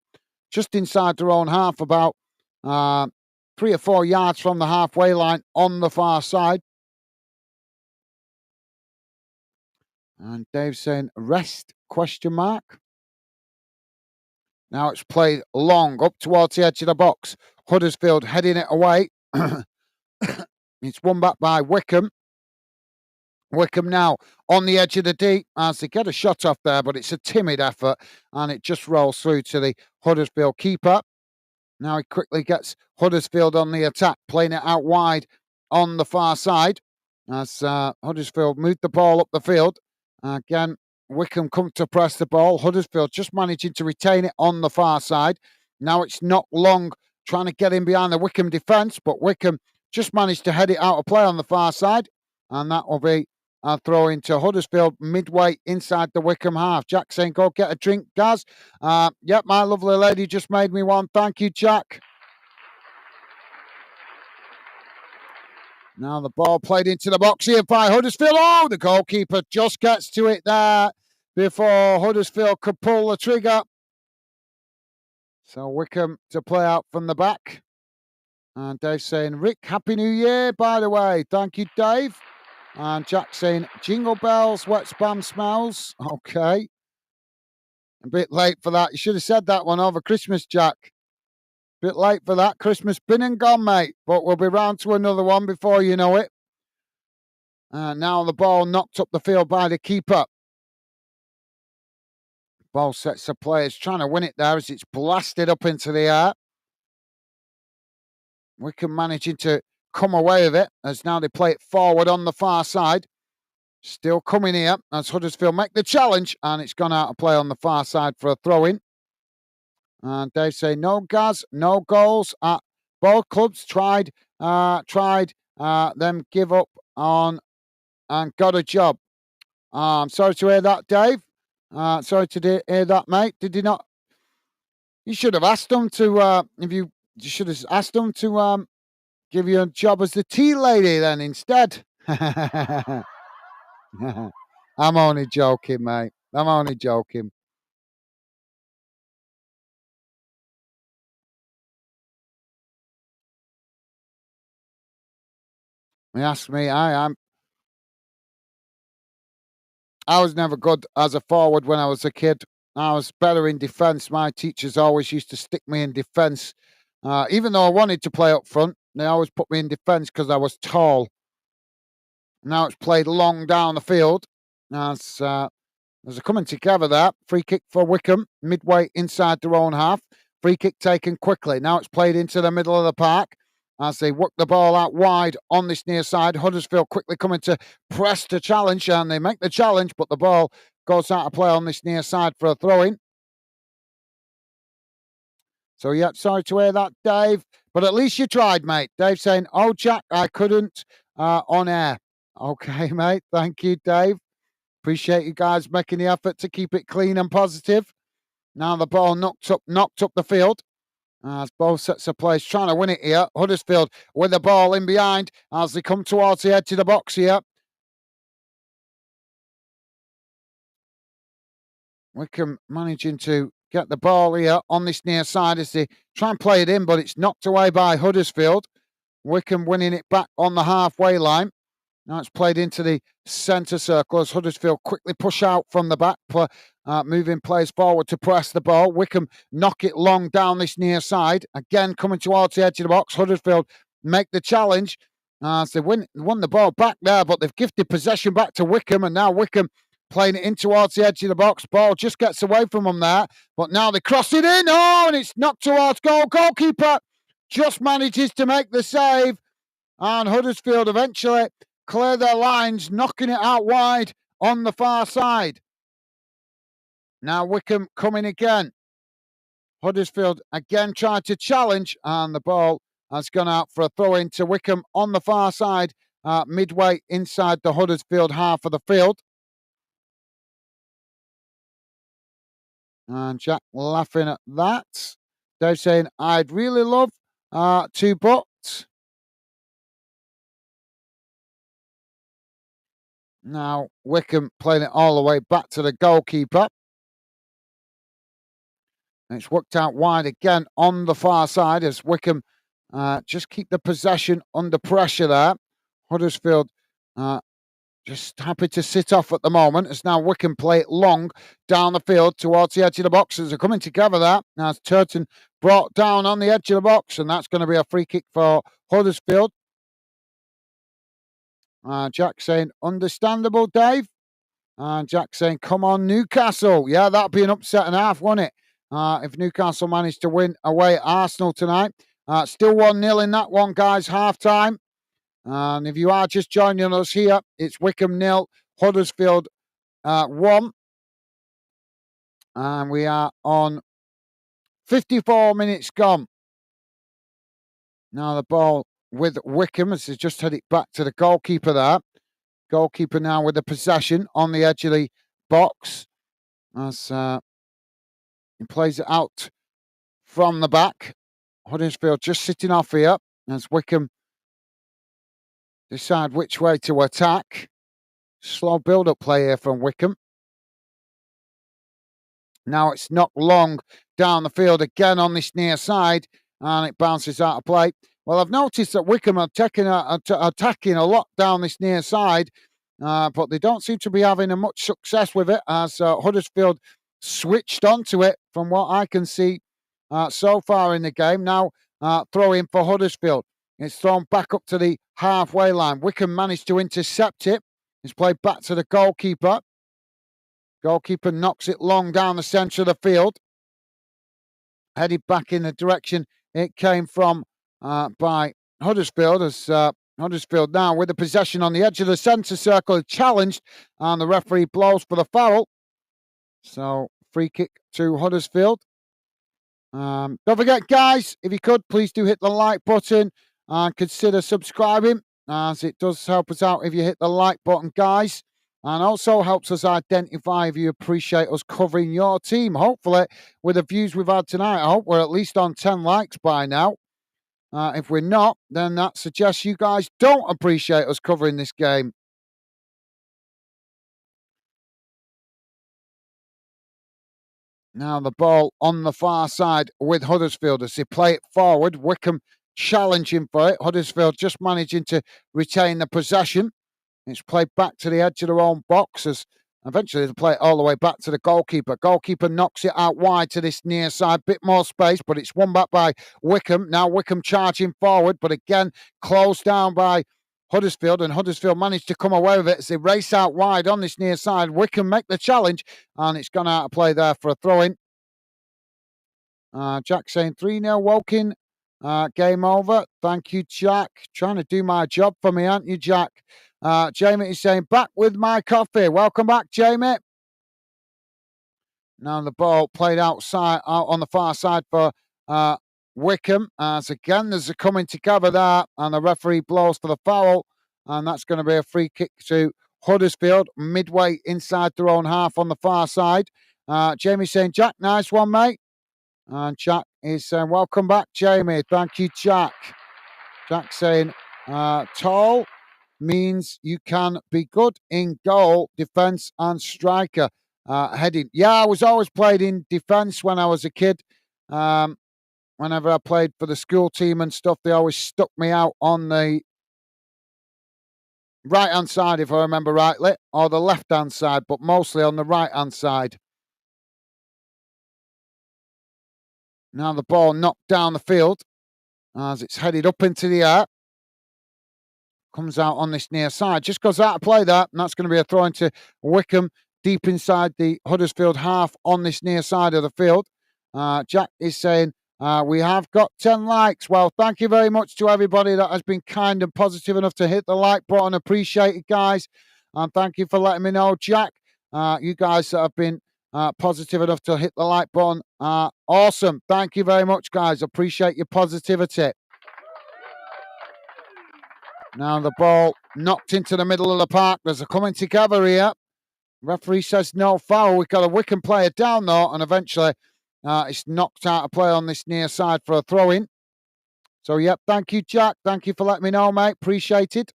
just inside their own half, about 3 or 4 yards from the halfway line on the far side. And Dave's saying, rest, question mark. Now it's played long up towards the edge of the box. Huddersfield heading it away. It's won back by Wycombe. Wycombe now on the edge of the deep as they get a shot off there, but it's a timid effort and it just rolls through to the Huddersfield keeper. Now he quickly gets Huddersfield on the attack, playing it out wide on the far side as Huddersfield moved the ball up the field. Again, Wycombe come to press the ball. Huddersfield just managing to retain it on the far side. Now it's not long trying to get in behind the Wycombe defence, but Wycombe just managed to head it out of play on the far side. And that will be a throw into Huddersfield midway inside the Wycombe half. Jack saying, go get a drink, Gaz. Yep, my lovely lady just made me one. Thank you, Jack. Now the ball played into the box here by Huddersfield. Oh, the goalkeeper just gets to it there before Huddersfield could pull the trigger. So Wycombe to play out from the back. And Dave saying, Rick, Happy New Year, by the way. Thank you, Dave. And Jack saying, jingle bells, wet spam smells. Okay. A bit late for that. You should have said that one over Christmas, Jack. Bit late for that. Christmas been and gone, mate. But we'll be round to another one before you know it. Now the ball knocked up the field by the keeper. Ball sets the players trying to win it there as it's blasted up into the air. Wycombe managing to come away with it as now they play it forward on the far side. Still coming here as Huddersfield make the challenge and it's gone out of play on the far side for a throw-in. And Dave saying, no Gaz, no goals at both clubs. Tried them give up on and got a job. I'm sorry to hear that, Dave. Sorry to hear that, mate. Did you not? You should have asked them to, you should have asked them to give you a job as the tea lady then instead. I'm only joking, mate. I'm only joking. He asked me, I was never good as a forward when I was a kid. I was better in defence. My teachers always used to stick me in defence. Even though I wanted to play up front, they always put me in defence because I was tall. Now it's played long down the field. As there's a coming together there. Free kick for Wycombe, midway inside their own half. Free kick taken quickly. Now it's played into the middle of the park as they work the ball out wide on this near side. Huddersfield quickly coming to press the challenge, and they make the challenge, but the ball goes out of play on this near side for a throw-in. So, yeah, sorry to hear that, Dave, but at least you tried, mate. Dave saying, oh, Jack, I couldn't on air. Okay, mate. Thank you, Dave. Appreciate you guys making the effort to keep it clean and positive. Now the ball knocked up the field. As both sets of players trying to win it here. Huddersfield with the ball in behind as they come towards the edge of the box here. Wycombe managing to get the ball here on this near side as they try and play it in, but it's knocked away by Huddersfield. Wycombe winning it back on the halfway line. Now it's played into the centre circle as Huddersfield quickly push out from the back, moving players forward to press the ball. Wycombe knock it long down this near side. Again, coming towards the edge of the box. Huddersfield make the challenge as they won the ball back there, but they've gifted possession back to Wycombe, and now Wycombe playing it in towards the edge of the box. Ball just gets away from them there, but now they cross it in. Oh, and it's knocked towards goal. Goalkeeper just manages to make the save, and Huddersfield eventually clear their lines, knocking it out wide on the far side. Now Wycombe coming again. Huddersfield again tried to challenge, and the ball has gone out for a throw-in to Wycombe on the far side, midway inside the Huddersfield half of the field. And Jack laughing at that. Dave saying, I'd really love to, but Now Wycombe playing it all the way back to the goalkeeper. And it's worked out wide again on the far side as Wycombe just keep the possession under pressure there. Huddersfield just happy to sit off at the moment as now Wycombe play it long down the field towards the edge of the box. As they're coming together there. Now it's Turton brought down on the edge of the box, and that's going to be a free kick for Huddersfield. Jack saying, understandable, Dave. And Jack saying, come on, Newcastle. Yeah, that'd be an upset and a half, wouldn't it? If Newcastle managed to win away at Arsenal tonight. Still 1-0 in that one, guys, half-time. And if you are just joining us here, it's Wycombe 0, Huddersfield 1. And we are on 54 minutes gone. Now the ball with Wycombe as they just head it back to the goalkeeper there. Goalkeeper now with the possession on the edge of the box. As he plays it out from the back. Huddersfield just sitting off here as Wycombe decide which way to attack. Slow build-up play here from Wycombe. Now it's knocked long down the field again on this near side, and it bounces out of play. Well, I've noticed that Wycombe are attacking a lot down this near side, but they don't seem to be having much success with it as Huddersfield switched onto it from what I can see so far in the game. Now throw in for Huddersfield. It's thrown back up to the halfway line. Wycombe managed to intercept it. It's played back to the goalkeeper. Goalkeeper knocks it long down the centre of the field. Headed back in the direction it came from by Huddersfield. As Huddersfield now with the possession on the edge of the centre circle, challenged, and the referee blows for the foul. So free kick to Huddersfield. Don't forget, guys, if you could, please do hit the like button and consider subscribing, as it does help us out if you hit the like button, guys. And also helps us identify if you appreciate us covering your team. Hopefully, with the views we've had tonight, I hope we're at least on 10 likes by now. If we're not, then that suggests you guys don't appreciate us covering this game. Now the ball on the far side with Huddersfield as they play it forward. Wycombe challenging for it. Huddersfield just managing to retain the possession. It's played back to the edge of their own box as eventually they play it all the way back to the goalkeeper. Goalkeeper knocks it out wide to this near side. Bit more space, but it's won back by Wycombe. Now Wycombe charging forward, but again closed down by Huddersfield, and Huddersfield managed to come away with it as they race out wide on this near side. Wycombe make the challenge, and it's gone out of play there for a throw-in. Jack saying 3-0 Woking. Game over. Thank you, Jack. Trying to do my job for me, aren't you, Jack? Jamie is saying, back with my coffee. Welcome back, Jamie. Now the ball played outside, out on the far side for Wycombe. As again, there's a coming together there, and the referee blows for the foul, and that's going to be a free kick to Huddersfield, midway inside their own half on the far side. Jamie saying, Jack, nice one, mate. And Jack is saying, welcome back, Jamie. Thank you, Jack. Jack saying, tall means you can be good in goal, defence and striker. Heading. Yeah, I was always played in defence when I was a kid. Whenever I played for the school team and stuff, they always stuck me out on the right-hand side, if I remember rightly, or the left-hand side, but mostly on the right-hand side. Now the ball knocked down the field as it's headed up into the air. Comes out on this near side. Just goes out of play there, and that's going to be a throw into Wycombe deep inside the Huddersfield half on this near side of the field. Jack is saying, we have got 10 likes. Well, thank you very much to everybody that has been kind and positive enough to hit the like button. Appreciate it, guys. And thank you for letting me know, Jack. You guys that have been positive enough to hit the like button. Awesome. Thank you very much, guys. Appreciate your positivity. Now the ball knocked into the middle of the park. There's a coming together here. Referee says no foul. We've got a Wycombe player down though, and eventually it's knocked out of play on this near side for a throw-in. So, yep, thank you, Jack. Thank you for letting me know, mate. Appreciate it.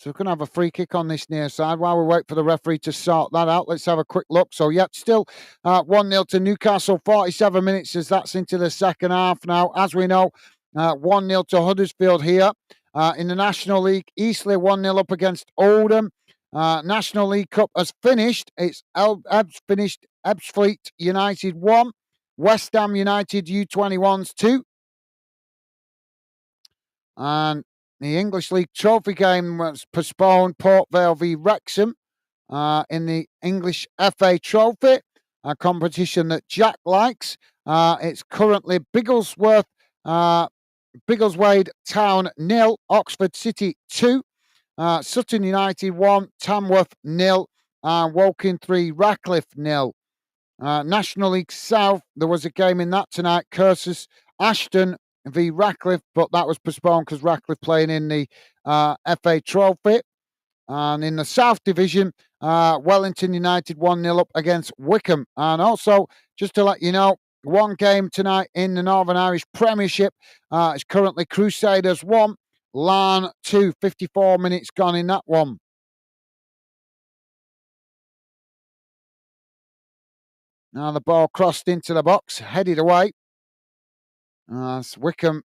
So we're going to have a free kick on this near side while we wait for the referee to sort that out. Let's have a quick look. So, yep, still 1-0 to Newcastle, 47 minutes as that's into the second half now. As we know, 1-0 to Huddersfield here. In the National League, Eastleigh 1-0 up against Oldham. National League Cup has finished. It's finished Ebbsfleet United 1, West Ham United U21s 2. And the English League Trophy game was postponed. Port Vale v Wrexham in the English FA Trophy, a competition that Jack likes. It's currently Biggleswade Town 0, Oxford City 2, Sutton United 1, Tamworth 0, and Woking 3, Ratcliffe 0. National League South, there was a game in that tonight. Cursus Ashton v Ratcliffe, but that was postponed because Ratcliffe playing in the FA Trophy. And in the South Division, Wellington United 1-0 up against Wycombe. And also, just to let you know, one game tonight in the Northern Irish Premiership. It's currently Crusaders 1, Larne 2, 54 minutes gone in that one. Now the ball crossed into the box, headed away. Wycombe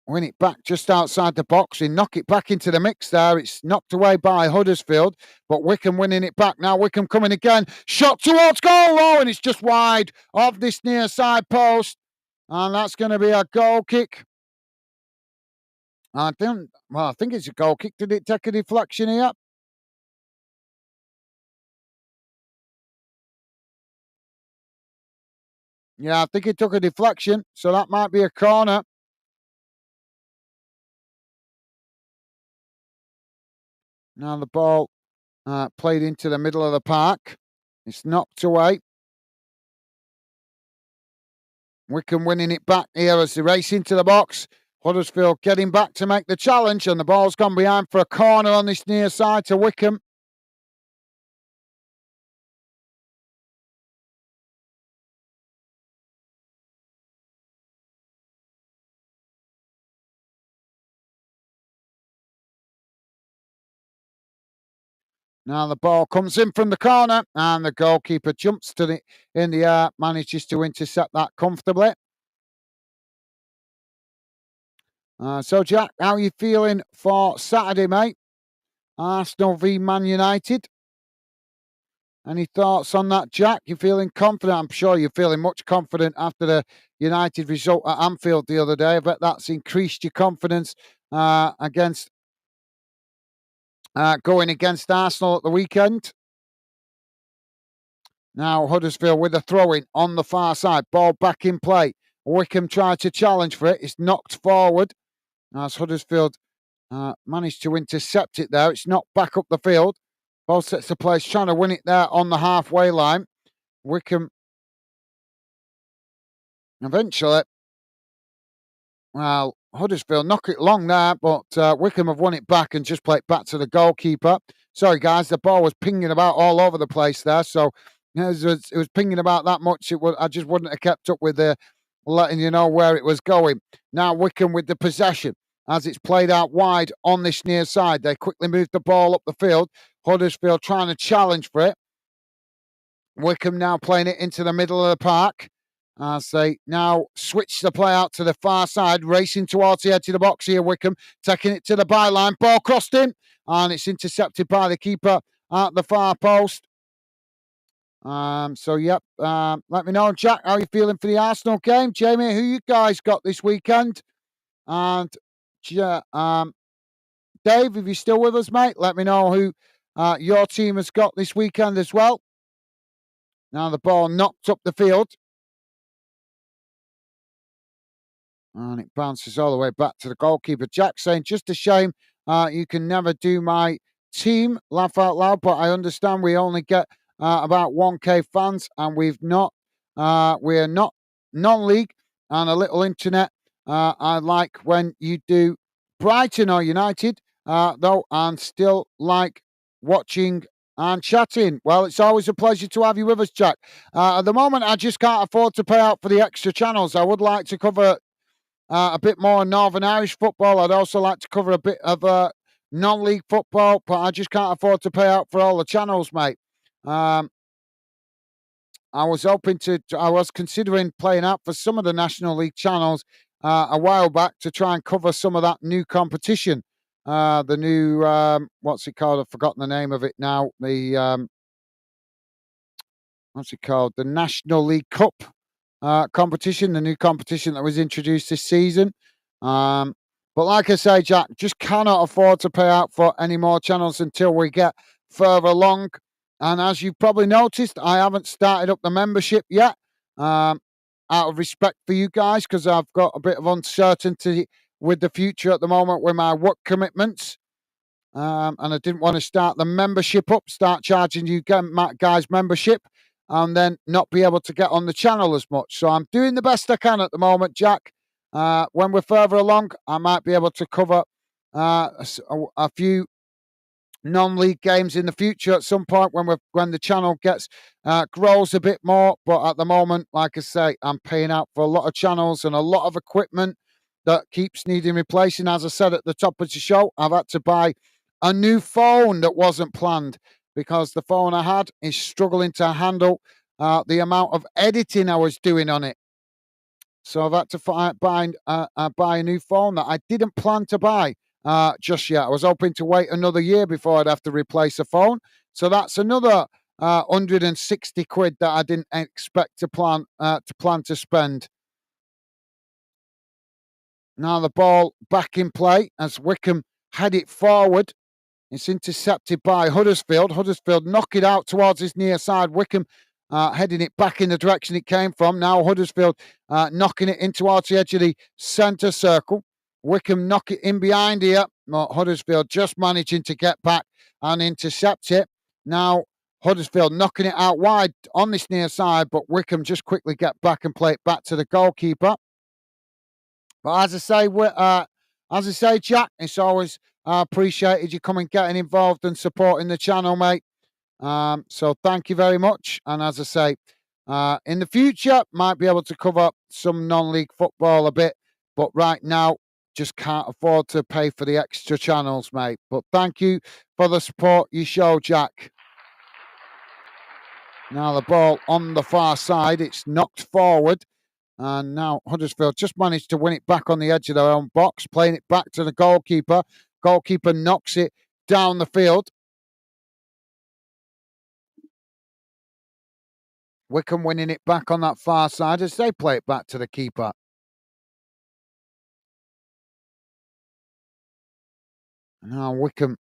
win it back just outside the box. They knock it back into the mix there. It's knocked away by Huddersfield, but Wycombe winning it back. Now Wycombe coming again. Shot towards goal. Oh, and it's just wide of this near side post. And that's going to be a goal kick. I think it's a goal kick. Did it take a deflection here? Yeah, I think it took a deflection, so that might be a corner. Now the ball played into the middle of the park. It's knocked away. Wycombe winning it back here as they race into the box. Huddersfield getting back to make the challenge, and the ball's gone behind for a corner on this near side to Wycombe. Now the ball comes in from the corner, and the goalkeeper jumps in the air, manages to intercept that comfortably. So, Jack, how are you feeling for Saturday, mate? Arsenal v Man United. Any thoughts on that, Jack? You feeling confident? I'm sure you're feeling much confident after the United result at Anfield the other day. I bet that's increased your confidence against going against Arsenal at the weekend. Now Huddersfield with a throw-in on the far side. Ball back in play. Wycombe tried to challenge for it. It's knocked forward as Huddersfield managed to intercept it there. It's knocked back up the field. Both sets of players trying to win it there on the halfway line. Wycombe eventually, well, Huddersfield knock it long there, but Wycombe have won it back and just played back to the goalkeeper. Sorry, guys, the ball was pinging about all over the place there, so it was pinging about that much. I just wouldn't have kept up with letting you know where it was going. Now Wycombe with the possession as it's played out wide on this near side. They quickly move the ball up the field. Huddersfield trying to challenge for it. Wycombe now playing it into the middle of the park. As they now switch the play out to the far side, racing towards the edge of the box here. Wycombe taking it to the byline. Ball crossed in, and it's intercepted by the keeper at the far post. Let me know, Jack, how you feeling for the Arsenal game? Jamie, who you guys got this weekend? And Dave, if you're still with us, mate, let me know who your team has got this weekend as well. Now the ball knocked up the field. And it bounces all the way back to the goalkeeper. Jack saying, just a shame you can never do my team. Laugh out loud, but I understand we only get about 1K fans and we're not non-league and a little internet. I like when you do Brighton or United, though, and still like watching and chatting. Well, it's always a pleasure to have you with us, Jack. At the moment, I just can't afford to pay out for the extra channels. I would like to cover a bit more Northern Irish football. I'd also like to cover a bit of non-league football, but I just can't afford to pay out for all the channels, mate. I was considering playing out for some of the National League channels a while back to try and cover some of that new competition. The new, what's it called? I've forgotten the name of it now. What's it called? The National League Cup competition, the new competition that was introduced this season. But like I say, Jack, just cannot afford to pay out for any more channels until we get further along. And as you've probably noticed, I haven't started up the membership yet, out of respect for you guys, because I've got a bit of uncertainty with the future at the moment with my work commitments. And I didn't want to start the membership up, start charging you guys membership, and then not be able to get on the channel as much. So I'm doing the best I can at the moment, Jack. When we're further along, I might be able to cover a few non-league games in the future at some point when the channel grows a bit more. But at the moment, like I say, I'm paying out for a lot of channels and a lot of equipment that keeps needing replacing. As I said at the top of the show, I've had to buy a new phone that wasn't planned because the phone I had is struggling to handle the amount of editing I was doing on it. So I've had to buy a new phone that I didn't plan to buy just yet. I was hoping to wait another year before I'd have to replace a phone. So that's another 160 quid that I didn't expect to plan to spend. Now the ball back in play as Wycombe head it forward. It's intercepted by Huddersfield. Huddersfield knock it out towards his near side. Wycombe heading it back in the direction it came from. Now Huddersfield knocking it in towards the edge of the centre circle. Wycombe knock it in behind here. Huddersfield just managing to get back and intercept it. Now Huddersfield knocking it out wide on this near side, but Wycombe just quickly get back and play it back to the goalkeeper. But as I say, Jack, it's always appreciated you coming, getting involved and supporting the channel, mate. So thank you very much. And as I say, in the future, might be able to cover some non-league football a bit, but right now, just can't afford to pay for the extra channels, mate. But thank you for the support you show, Jack. Now the ball on the far side, it's knocked forward. And now Huddersfield just managed to win it back on the edge of their own box, playing it back to the goalkeeper. Goalkeeper knocks it down the field. Wycombe winning it back on that far side as they play it back to the keeper. Now Wycombe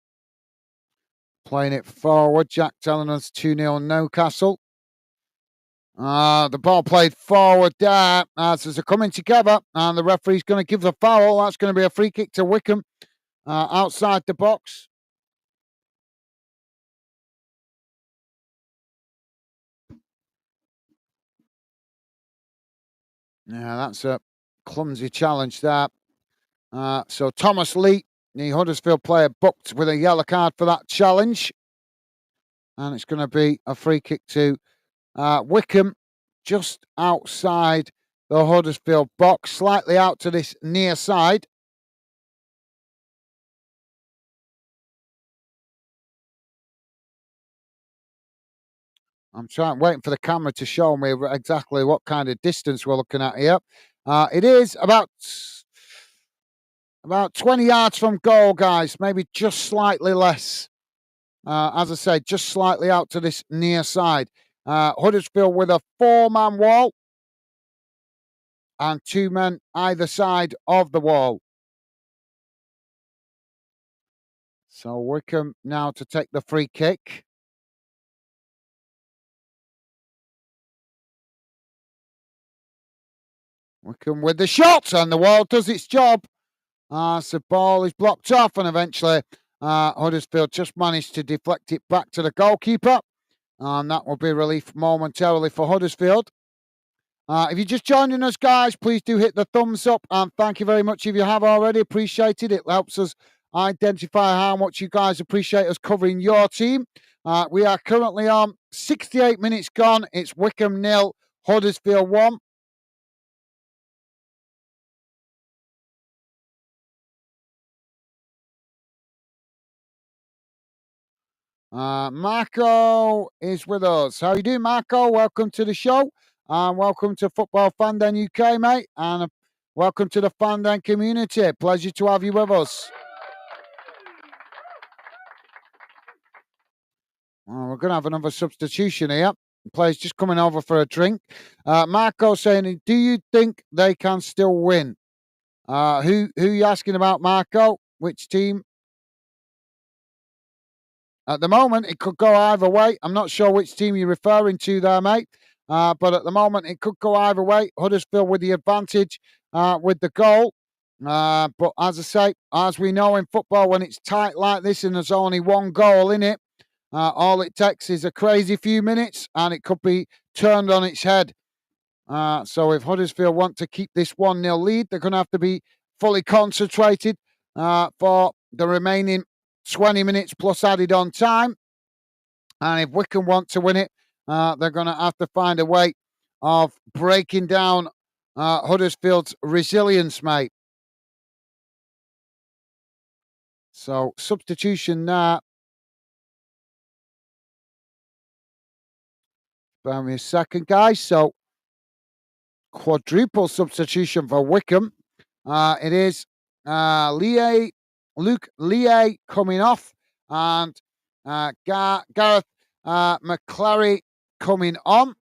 playing it forward. Jack telling us 2-0 Newcastle. The ball played forward there as they're coming together, and the referee's going to give the foul. That's going to be a free kick to Wycombe outside the box. Yeah, that's a clumsy challenge there. So Thomas Lee, the Huddersfield player, booked with a yellow card for that challenge. And it's going to be a free kick to Wycombe, just outside the Huddersfield box, slightly out to this near side. I'm waiting for the camera to show me exactly what kind of distance we're looking at here. It is about 20 yards from goal, guys, maybe just slightly less. As I said, just slightly out to this near side. Huddersfield with a 4-man wall and 2 men either side of the wall. So Wycombe now to take the free kick. Wycombe with the shot, and the wall does its job. So the ball is blocked off, and eventually Huddersfield just managed to deflect it back to the goalkeeper. And that will be relief momentarily for Huddersfield. If you're just joining us, guys, please do hit the thumbs up. And thank you very much if you have already. Appreciated it. It helps us identify how much you guys appreciate us covering your team. We are currently on 68 minutes gone. It's Wycombe 0, Huddersfield 1. Marco is with us. How you doing, Marco? Welcome to the show. Welcome to Football Fandom UK, mate. And welcome to the Fandom community. Pleasure to have you with us. We're going to have another substitution here. The player's just coming over for a drink. Marco saying, do you think they can still win? Who are you asking about, Marco? Which team? At the moment, it could go either way. I'm not sure which team you're referring to there, mate. But at the moment, it could go either way. Huddersfield with the advantage with the goal. But as I say, as we know in football, when it's tight like this and there's only one goal in it, all it takes is a crazy few minutes and it could be turned on its head. So if Huddersfield want to keep this 1-0 lead, they're going to have to be fully concentrated for the remaining 20 minutes plus added on time. And if Wycombe want to win it, they're going to have to find a way of breaking down Huddersfield's resilience, mate. So substitution there. Bear with me a second, guys. So quadruple substitution for Wycombe. It is Luke Lee coming off and Gareth McClary coming on.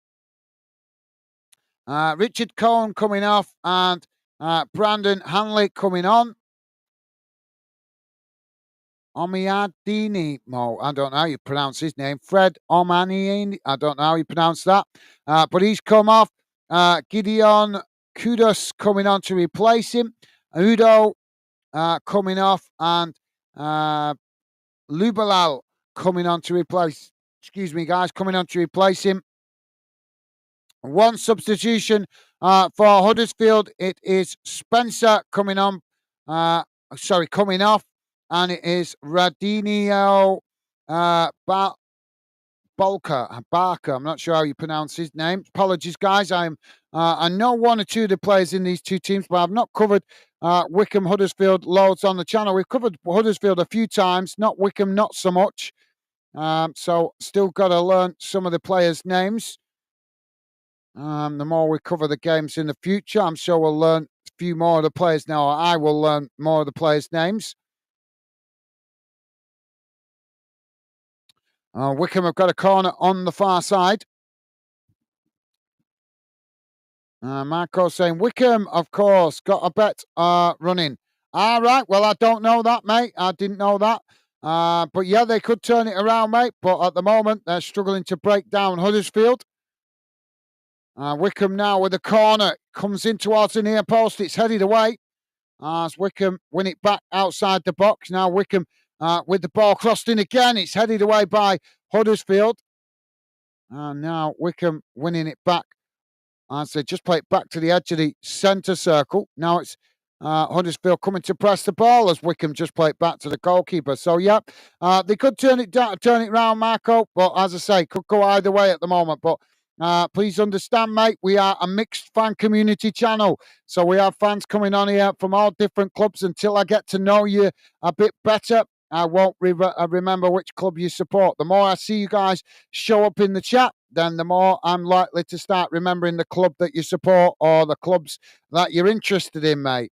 Richard Cohen coming off and Brandon Hanley coming on. Omiadini, I don't know how you pronounce his name. Fred Omaniini, I don't know how you pronounce that. But he's come off. Gideon Kudus coming on to replace him. Udo coming off and Lubalal coming on to replace, coming on to replace him. One substitution for Huddersfield. It is Spencer coming on, coming off, and it is Radinio Barker. I'm not sure how you pronounce his name. Apologies, guys. I know one or two of the players in these two teams, but I've not covered Wycombe Huddersfield loads on the channel. We've covered Huddersfield a few times, not Wycombe, not so much. So still got to learn some of the players' names. The more we cover the games in the future, I'm sure we'll learn a few more of the players now. I will learn more of the players' names. Wycombe have got a corner on the far side. Marco saying, Wycombe, of course, got a bet running. All right, well, I don't know that, mate. I didn't know that. But yeah, they could turn it around, mate. But at the moment, they're struggling to break down Huddersfield. Wycombe now with the corner. Comes in towards the near post. It's headed away. As Wycombe win it back outside the box. Now Wycombe with the ball crossed in again. It's headed away by Huddersfield. And now Wycombe winning it back. As they just play it back to the edge of the centre circle. Now it's Huddersfield coming to press the ball as Wycombe just play it back to the goalkeeper. So, yeah, they could turn it round, Marco. But as I say, could go either way at the moment. But please understand, mate, we are a mixed fan community channel. So we have fans coming on here from all different clubs. Until I get to know you a bit better, I won't remember which club you support. The more I see you guys show up in the chat, then the more I'm likely to start remembering the club that you support or the clubs that you're interested in, mate.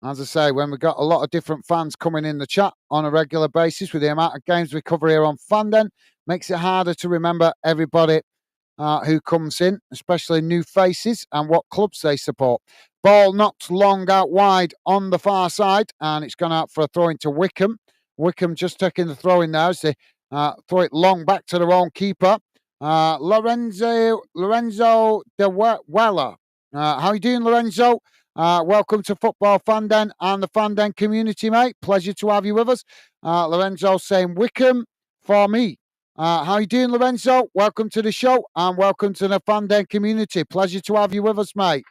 As I say, when we've got a lot of different fans coming in the chat on a regular basis with the amount of games we cover here on Fandom, makes it harder to remember everybody who comes in, especially new faces and what clubs they support. Ball knocked long out wide on the far side, and it's gone out for a throw into Wycombe. Wycombe just taking the throw in there as they throw it long back to their own keeper. Lorenzo De Weller. How are you doing, Lorenzo? Welcome to Football Fandom and the Fandom community, mate. Pleasure to have you with us. Lorenzo saying Wycombe for me. How are you doing, Lorenzo? Welcome to the show and welcome to the Fandom community. Pleasure to have you with us, mate.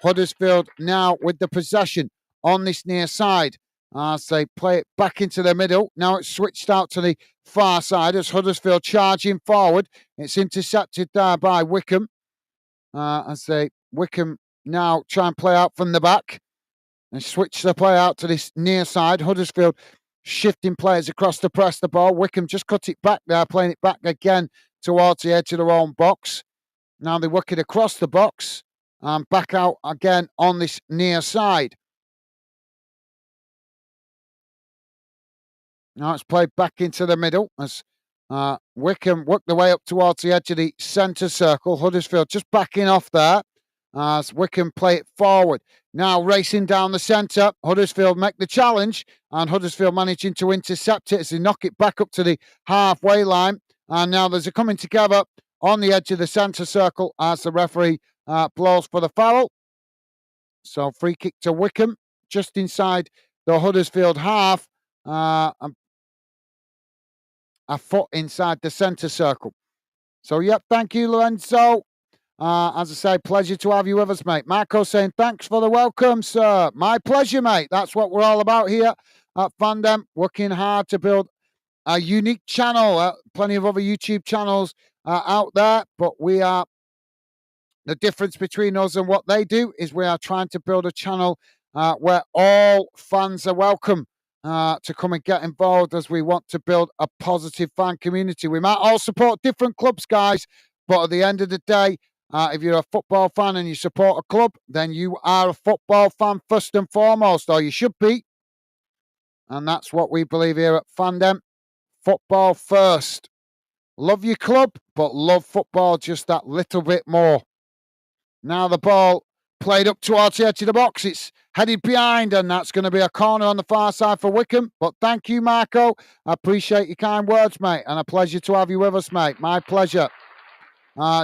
Huddersfield now with the possession on this near side as they play it back into the middle. Now it's switched out to the far side as Huddersfield charging forward. It's intercepted there by Wycombe. Wycombe now try and play out from the back. and switch the play out to this near side. Huddersfield shifting players across to press the ball. Wycombe just cut it back there, playing it back again towards the edge of their own box. Now they work it across the box and back out again on this near side. Now it's played back into the middle as Wycombe work their way up towards the edge of the centre circle. Huddersfield just backing off there as Wycombe play it forward. Now racing down the centre. Huddersfield make the challenge and Huddersfield managing to intercept it as they knock it back up to the halfway line. And now there's a coming together on the edge of the centre circle as the referee blows for the foul. So free kick to Wycombe just inside the Huddersfield half. A foot inside the centre circle. So, yep, thank you, Lorenzo. As I say, pleasure to have you with us, mate. Marco saying, thanks for the welcome, sir. My pleasure, mate. That's what we're all about here at Fandom, working hard to build a unique channel. Plenty of other YouTube channels out there, but we are, the difference between us and what they do is we are trying to build a channel where all fans are welcome to come and get involved, as we want to build a positive fan community. We might all support different clubs, guys, but at the end of the day, if you're a football fan and you support a club, then you are a football fan first and foremost, or you should be. And that's what we believe here at Fandom. Football first. Love your club, but love football just that little bit more. Now the ball played up towards the edge of the box. It's headed behind, and that's going to be a corner on the far side for Wycombe. But thank you, Marco. I appreciate your kind words, mate, and a pleasure to have you with us, mate. My pleasure.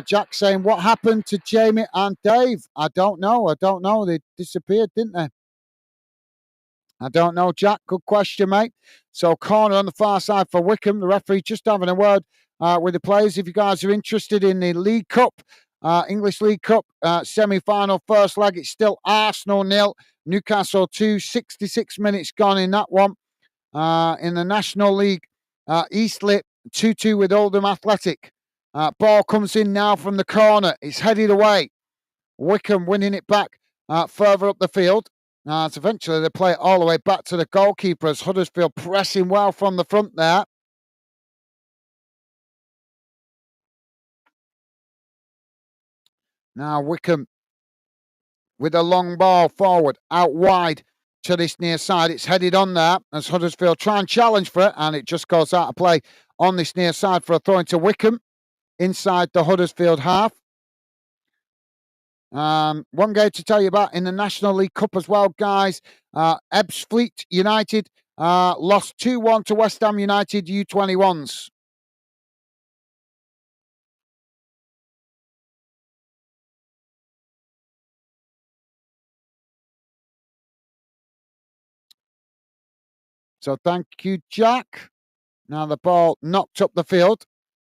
Jack saying, what happened to Jamie and Dave? I don't know. They disappeared, didn't they? I don't know, Jack. Good question, mate. So corner on the far side for Wycombe. The referee just having a word with the players. If you guys are interested in the League Cup, English League Cup semi-final first leg, it's still Arsenal 0, Newcastle 2, 66 minutes gone in that one. In the National League, Eastleigh 2-2 with Oldham Athletic. Ball comes in now from the corner. It's headed away. Wycombe winning it back further up the field. So eventually they play it all the way back to the goalkeeper as Huddersfield pressing well from the front there. Now Wycombe with a long ball forward, out wide to this near side. It's headed on there as Huddersfield try and challenge for it, and it just goes out of play on this near side for a throw into Wycombe inside the Huddersfield half. One game to tell you about in the National League Cup as well, guys. Ebbsfleet United lost 2-1 to West Ham United U21s. So thank you, Jack. Now the ball knocked up the field.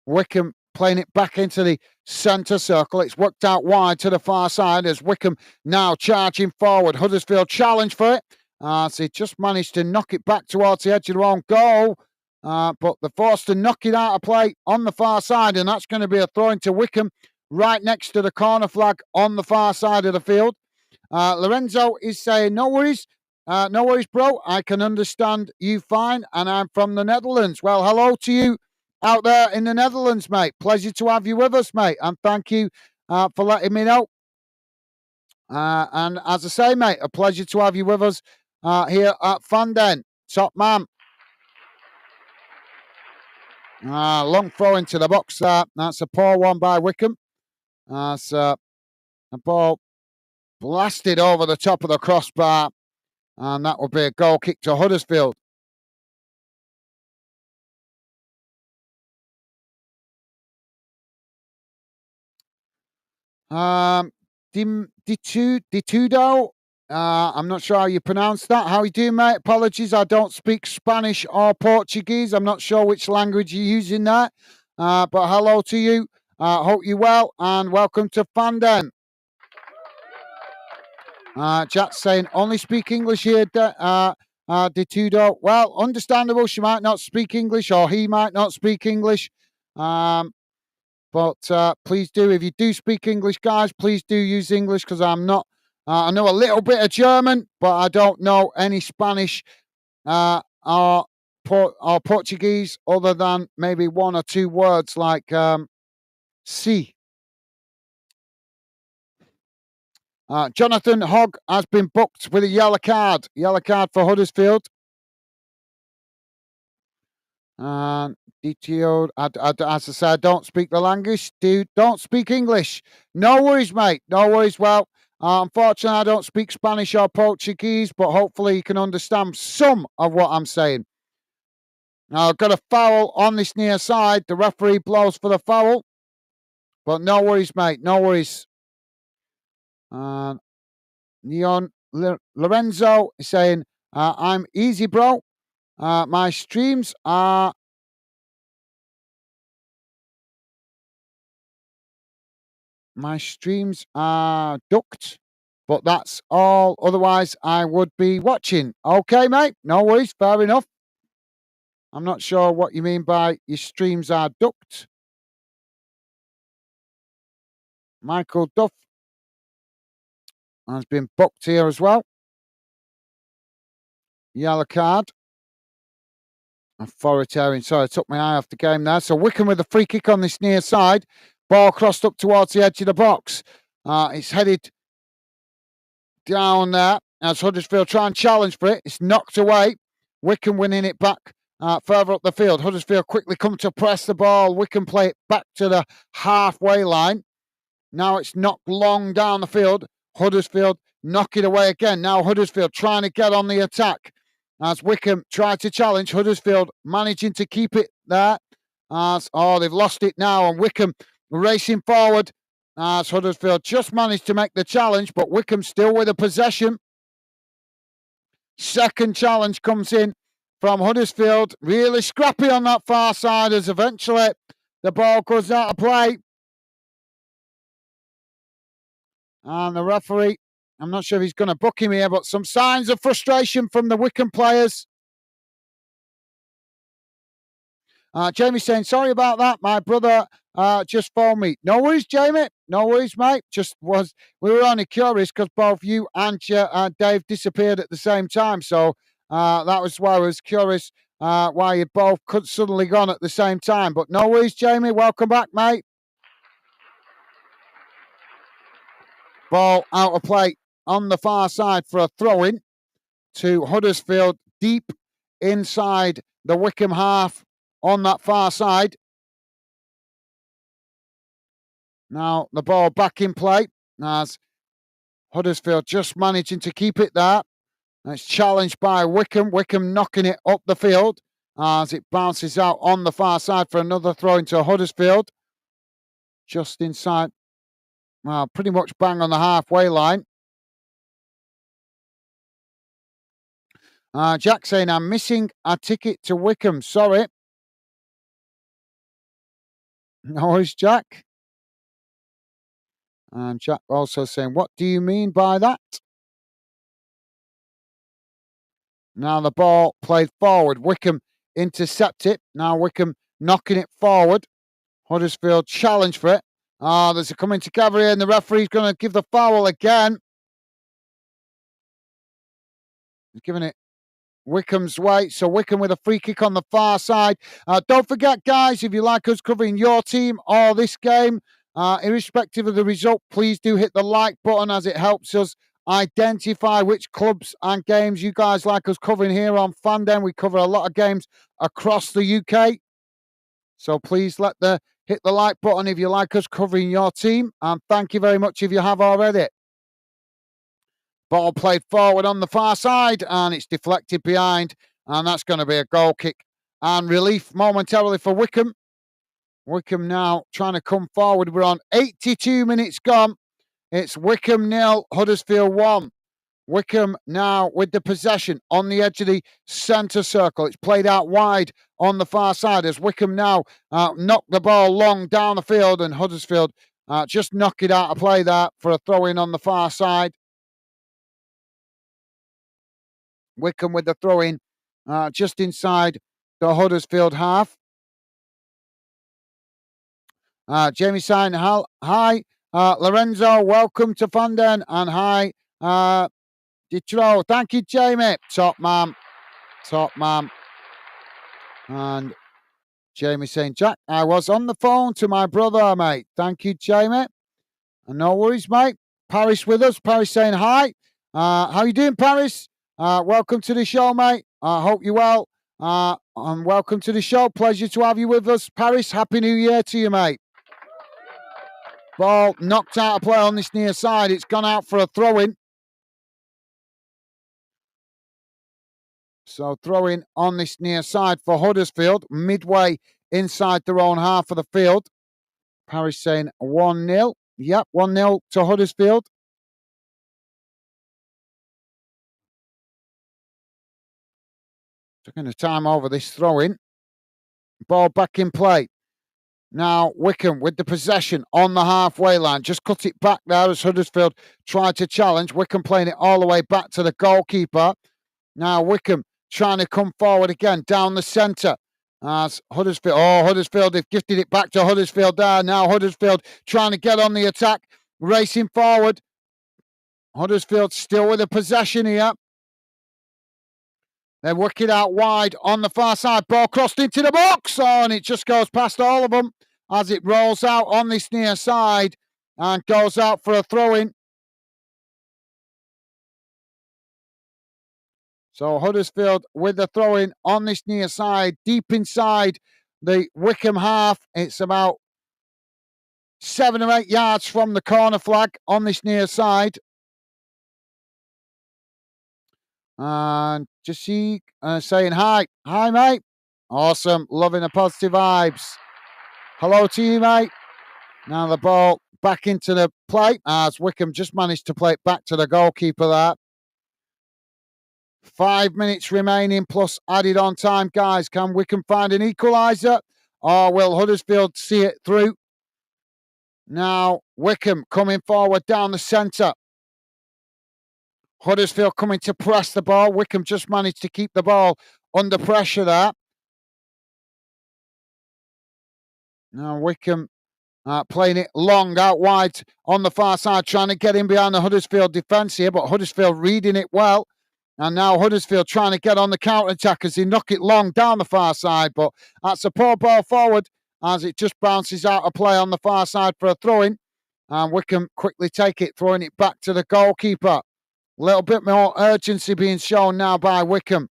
Wycombe playing it back into the centre circle. It's worked out wide to the far side as Wycombe now charging forward. Huddersfield challenge for it. So he just managed to knock it back towards the edge of their own goal. But they're forced to knock it out of play on the far side, and that's going to be a throw into Wycombe right next to the corner flag on the far side of the field. Lorenzo is saying, no worries, bro. I can understand you fine, and I'm from the Netherlands. Well, hello to you out there in the Netherlands, mate. Pleasure to have you with us, mate, and thank you for letting me know. And as I say, mate, a pleasure to have you with us here at Fandom. Top man. Long throw into the box there. That's a poor one by Wycombe. That's a ball blasted over the top of the crossbar, and that will be a goal kick to Huddersfield. Ditudo. I'm not sure how you pronounce that. How you doing, mate? Apologies, I don't speak Spanish or Portuguese. I'm not sure which language you're using there. But hello to you. Hope you're well, and welcome to Fandom. Jack's saying, only speak English here, Ditudo. Well, understandable. She might not speak English, or he might not speak English. But please do, if you do speak English, guys, please do use English, because I'm not I know a little bit of German, but I don't know any Spanish or Portuguese other than maybe one or two words like si. Jonathan Hogg has been booked with a yellow card. Yellow card for Huddersfield. And DTO, as I said, I don't speak the language. Dude, don't speak English. No worries, mate. No worries. Well, unfortunately, I don't speak Spanish or Portuguese, but hopefully you can understand some of what I'm saying. Now, I've got a foul on this near side. The referee blows for the foul. But no worries, mate. No worries. Neon Lorenzo is saying, I'm easy, bro. My streams are ducked, but that's all. Otherwise, I would be watching. Okay, mate. No worries. Fair enough. I'm not sure what you mean by your streams are ducked. Michael Duff has been booked here as well. Yellow card. Authoritarian. Sorry, I took my eye off the game there. So Wycombe with a free kick on this near side. Ball crossed up towards the edge of the box. It's headed down there as Huddersfield try and challenge for it. It's knocked away. Wycombe winning it back further up the field. Huddersfield quickly come to press the ball. Wycombe play it back to the halfway line. Now it's knocked long down the field. Huddersfield knock it away again. Now Huddersfield trying to get on the attack as Wycombe tried to challenge. Huddersfield managing to keep it there. They've lost it now, and Wycombe racing forward as Huddersfield just managed to make the challenge, but Wycombe still with a possession. Second challenge comes in from Huddersfield. Really scrappy on that far side as eventually the ball goes out of play. And the referee, I'm not sure if he's going to book him here, but some signs of frustration from the Wycombe players. Jamie saying, sorry about that. My brother just phoned me. No worries, Jamie. No worries, mate. We were only curious because both you and Dave disappeared at the same time. So that was why I was curious why you both could suddenly gone at the same time. But no worries, Jamie. Welcome back, mate. Ball out of play on the far side for a throw-in to Huddersfield deep inside the Wycombe half on that far side. Now the ball back in play as Huddersfield just managing to keep it there. It's challenged by Wycombe. Wycombe knocking it up the field as it bounces out on the far side for another throw into Huddersfield. Just inside, well, pretty much bang on the halfway line. Jack saying, I'm missing a ticket to Wycombe. Sorry. No worries, Jack. And Jack also saying, what do you mean by that? Now the ball played forward. Wycombe intercept it. Now Wycombe knocking it forward. Huddersfield challenge for it. There's a coming together here, and the referee's going to give the foul again. He's giving it Wycombe's way. So Wycombe with a free kick on the far side. Don't forget, guys, if you like us covering your team or this game, irrespective of the result, please do hit the like button as it helps us identify which clubs and games you guys like us covering here on Fandom. We cover a lot of games across the UK. So please hit the like button if you like us covering your team. And thank you very much if you have already. Ball played forward on the far side and it's deflected behind. And that's going to be a goal kick. And relief momentarily for Wycombe. Wycombe now trying to come forward. We're on 82 minutes gone. It's Wycombe 0, Huddersfield 1. Wycombe now with the possession on the edge of the centre circle. It's played out wide on the far side as Wycombe now knock the ball long down the field, and Huddersfield just knock it out of play there for a throw-in on the far side. Wycombe with the throw-in just inside the Huddersfield half. Jamie saying, hi, Lorenzo, welcome to Fandon, and hi, You throw. Thank you, Jamie. Top man. Top man. And Jamie saying, Jack, I was on the phone to my brother, mate. Thank you, Jamie. No worries, mate. Paris with us. Paris saying hi. How you doing, Paris? Welcome to the show, mate. I hope you're well. And welcome to the show. Pleasure to have you with us, Paris. Happy New Year to you, mate. Ball knocked out of play on this near side. It's gone out for a throw-in. So throw-in on this near side for Huddersfield, midway inside their own half of the field. Paris saying 1-0. Yep, 1-0 to Huddersfield. Taking the time over this throw-in. Ball back in play. Now Wycombe with the possession on the halfway line. Just cut it back there as Huddersfield tried to challenge. Wycombe playing it all the way back to the goalkeeper. Now Wycombe trying to come forward again down the centre. As Huddersfield, they've gifted it back to Huddersfield there. Now Huddersfield trying to get on the attack, racing forward. Huddersfield still with the possession here. They work it out wide on the far side. Ball crossed into the box. And it just goes past all of them as it rolls out on this near side and goes out for a throw-in. So Huddersfield with the throw-in on this near side, deep inside the Wycombe half. It's about 7 or 8 yards from the corner flag on this near side. And Jessica saying hi. Hi, mate. Awesome. Loving the positive vibes. Hello to you, mate. Now the ball back into the play as Wycombe just managed to play it back to the goalkeeper there. 5 minutes remaining plus added on time, guys. Can Wycombe find an equaliser or will Huddersfield see it through? Now Wycombe coming forward down the centre. Huddersfield coming to press the ball. Wycombe just managed to keep the ball under pressure there. Now Wycombe playing it long out wide on the far side, trying to get in behind the Huddersfield defence here, but Huddersfield reading it well. And now Huddersfield trying to get on the counter-attack as they knock it long down the far side, but that's a poor ball forward as it just bounces out of play on the far side for a throw-in. And Wycombe quickly take it, throwing it back to the goalkeeper. A little bit more urgency being shown now by Wycombe.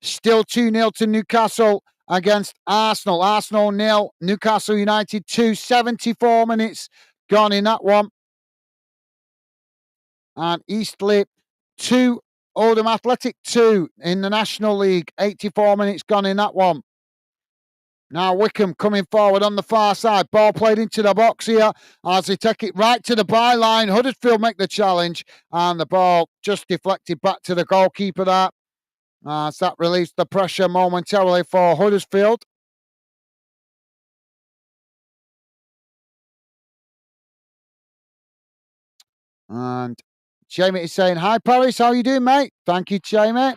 Still 2-0 to Newcastle against Arsenal. Arsenal 0, Newcastle United 2, 74 minutes gone in that one. And Eastleigh 2, Oldham Athletic 2 in the National League. 84 minutes gone in that one. Now Wycombe coming forward on the far side. Ball played into the box here as they take it right to the byline. Huddersfield make the challenge and the ball just deflected back to the goalkeeper there. As that relieves the pressure momentarily for Huddersfield. And Jamie is saying, hi, Paris. How you doing, mate? Thank you, Jamie.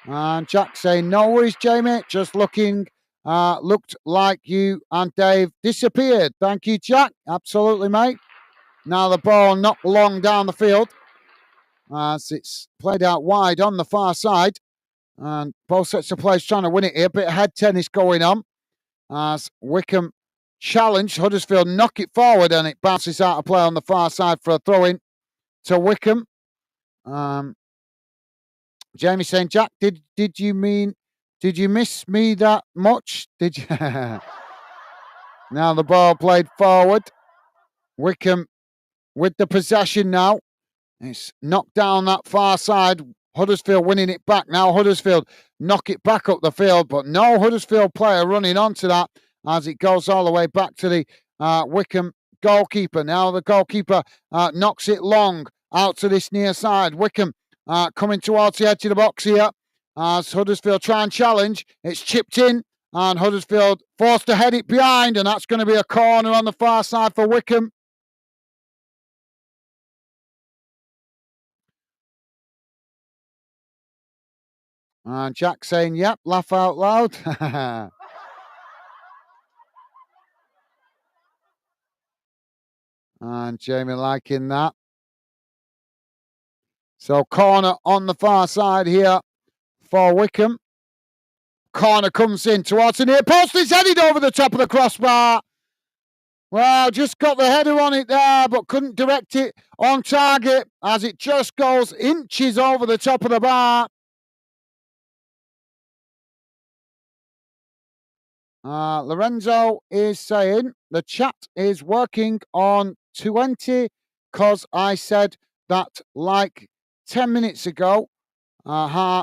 And Jack saying, no worries, Jamie. Just looked like you and Dave disappeared. Thank you, Jack. Absolutely, mate. Now the ball knocked long down the field as it's played out wide on the far side. And both sets of players trying to win it here. Bit of head tennis going on as Wycombe challenge. Huddersfield knock it forward and it bounces out of play on the far side for a throw-in to Wycombe. Jamie saying, Jack, did you miss me that much? Did you? Now the ball played forward. Wycombe with the possession now. It's knocked down that far side. Huddersfield winning it back. Now Huddersfield knock it back up the field, but no Huddersfield player running onto that as it goes all the way back to the Wycombe goalkeeper. Now the goalkeeper knocks it long out to this near side. Wycombe coming towards the edge of the box here as Huddersfield try and challenge. It's chipped in and Huddersfield forced to head it behind, and that's going to be a corner on the far side for Wycombe. And Jack saying, yep, laugh out loud. And Jamie liking that. So corner on the far side here for Wycombe. Corner comes in towards the near post. It's headed over the top of the crossbar. Well, just got the header on it there, but couldn't direct it on target as it just goes inches over the top of the bar. Lorenzo is saying the chat is working on 20 because I said that like 10 minutes ago.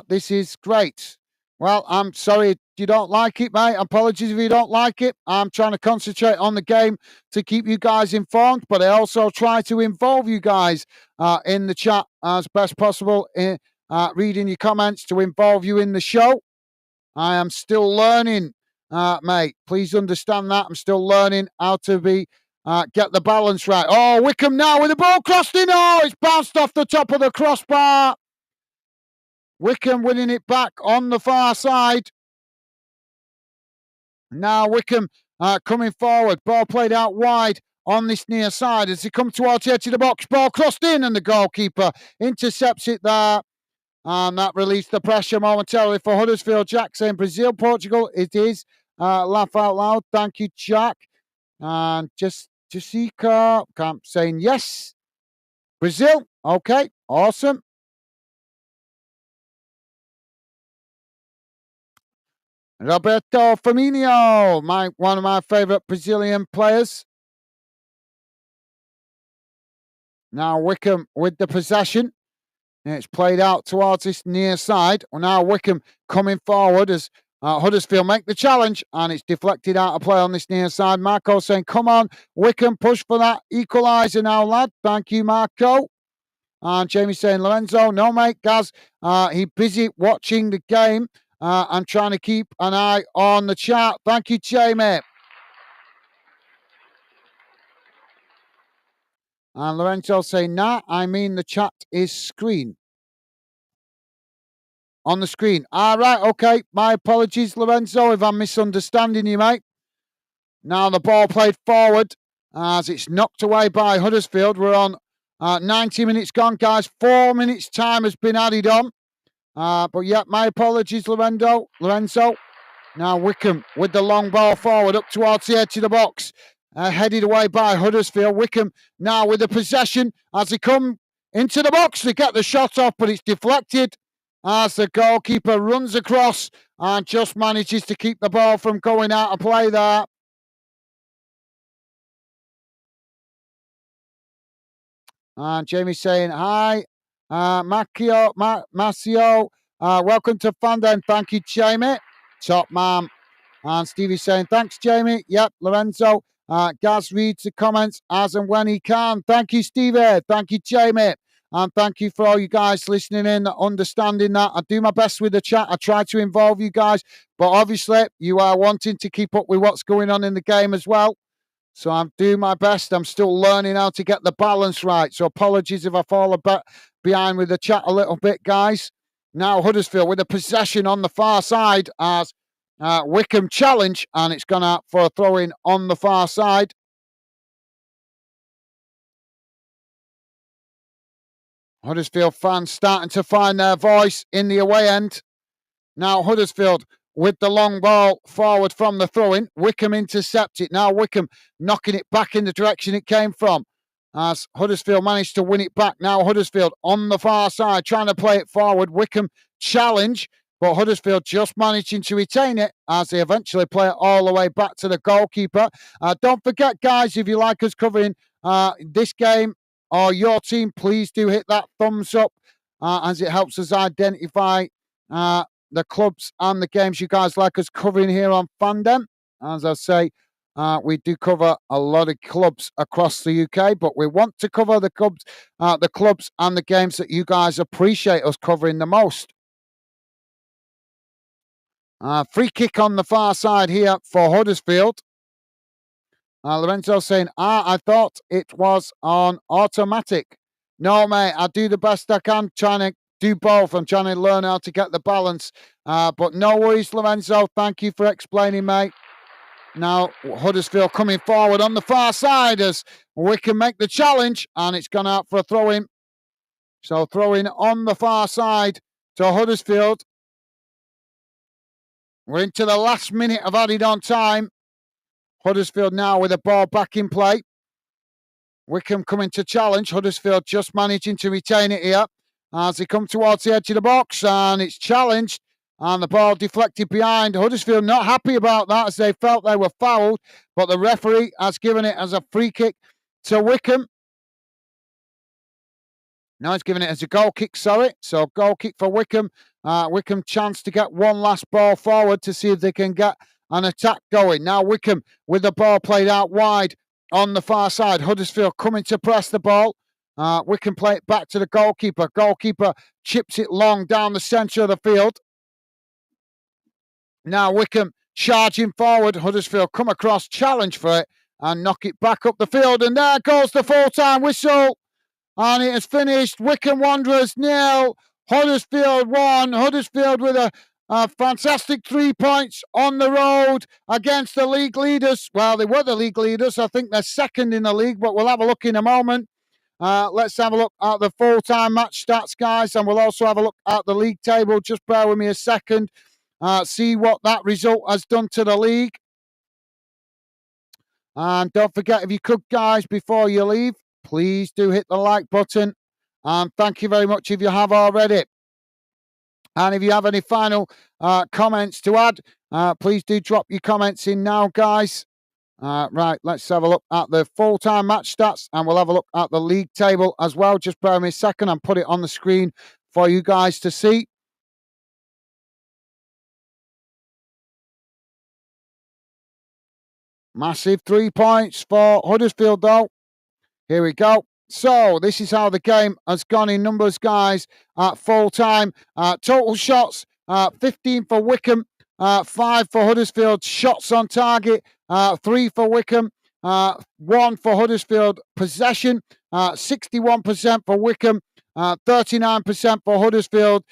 This is great. Well, I'm sorry you don't like it, mate. Apologies if you don't like it. I'm trying to concentrate on the game to keep you guys informed, but I also try to involve you guys in the chat as best possible, reading your comments to involve you in the show. I am still learning, mate. Please understand that. I'm still learning how to get the balance right. Oh, Wycombe now with the ball crossed in. Oh, it's bounced off the top of the crossbar. Wycombe winning it back on the far side. Now Wycombe coming forward. Ball played out wide on this near side as they come towards the edge of the box. Ball crossed in and the goalkeeper intercepts it there. And that released the pressure momentarily for Huddersfield. Jack saying Brazil, Portugal. It is. Laugh out loud. Thank you, Jack. And Jessica saying yes. Brazil. Okay. Awesome. Roberto Firmino, one of my favourite Brazilian players. Now Wycombe with the possession. It's played out towards this near side. Well, now Wycombe coming forward as Huddersfield make the challenge, and it's deflected out of play on this near side. Marco saying, come on, Wycombe, push for that equaliser now, lad. Thank you, Marco. And Jamie saying, Lorenzo, no, mate, Gaz, he busy watching the game and trying to keep an eye on the chat. Thank you, Jamie. And Lorenzo saying, nah, I mean the chat is screen. On the screen. All right, okay. My apologies, Lorenzo, if I'm misunderstanding you, mate. Now the ball played forward as it's knocked away by Huddersfield. We're on 90 minutes gone, guys. 4 minutes time has been added on. But yeah, my apologies, Lorenzo. Now Wycombe with the long ball forward up towards the edge of the box. Headed away by Huddersfield. Wycombe now with the possession as they come into the box to get the shot off, but it's deflected as the goalkeeper runs across and just manages to keep the ball from going out of play there. And Jamie saying, hi, Macio, welcome to Fandom. Thank you, Jamie. Top man. And Stevie saying, thanks, Jamie. Yep, Lorenzo. Gaz reads the comments as and when he can. Thank you, Stevie. Thank you, Jamie. And thank you for all you guys listening in, understanding that. I do my best with the chat. I try to involve you guys. But obviously, you are wanting to keep up with what's going on in the game as well. So I'm doing my best. I'm still learning how to get the balance right. So apologies if I fall a bit behind with the chat a little bit, guys. Now Huddersfield with a possession on the far side as Wycombe challenge, and it's gone out for a throw-in on the far side. Huddersfield fans starting to find their voice in the away end. Now Huddersfield with the long ball forward from the throw-in. Wycombe intercepts it. Now Wycombe knocking it back in the direction it came from as Huddersfield managed to win it back. Now Huddersfield on the far side trying to play it forward. Wycombe challenge, but Huddersfield just managing to retain it as they eventually play it all the way back to the goalkeeper. Don't forget, guys, if you like us covering this game or your team, please do hit that thumbs up as it helps us identify the clubs and the games you guys like us covering here on Fandom. As I say, we do cover a lot of clubs across the UK, but we want to cover the clubs and the games that you guys appreciate us covering the most. Free kick on the far side here for Huddersfield. Lorenzo saying, I thought it was on automatic. No, mate, I do the best I can trying to do both. I'm trying to learn how to get the balance. But no worries, Lorenzo. Thank you for explaining, mate. Now, Huddersfield coming forward on the far side as Wycombe make the challenge, and it's gone out for a throw-in. So throwing on the far side to Huddersfield. We're into the last minute of added on time. Huddersfield now with the ball back in play. Wycombe coming to challenge. Huddersfield just managing to retain it here as they come towards the edge of the box, and it's challenged and the ball deflected behind. Huddersfield not happy about that as they felt they were fouled, but the referee has given it as a free kick to Wycombe. Now he's giving it as a goal kick, sorry. So goal kick for Wycombe. Wycombe chance to get one last ball forward to see if they can get an attack going. Now Wycombe with the ball played out wide on the far side. Huddersfield coming to press the ball. Wycombe play it back to the goalkeeper. Goalkeeper chips it long down the centre of the field. Now Wycombe charging forward. Huddersfield come across, challenge for it, and knock it back up the field. And there goes the full-time whistle. And it has finished. Wycombe Wanderers 0, Huddersfield 1. Huddersfield with a fantastic 3 points on the road against the league leaders. Well, they were the league leaders. I think they're second in the league, but we'll have a look in a moment. Let's have a look at the full-time match stats, guys, and we'll also have a look at the league table. Just bear with me a second. See what that result has done to the league. And don't forget, if you could, guys, before you leave, please do hit the like button. And thank you very much if you have already. And if you have any final comments to add, please do drop your comments in now, guys. Right, let's have a look at the full-time match stats, and we'll have a look at the league table as well. Just bear with me a second and put it on the screen for you guys to see. Massive 3 points for Huddersfield, though. Here we go. So this is how the game has gone in numbers, guys, at full time. Total shots, 15 for Wycombe, 5 for Huddersfield. Shots on target, 3 for Wycombe, 1 for Huddersfield. Possession, 61% for Wycombe, 39% for Huddersfield.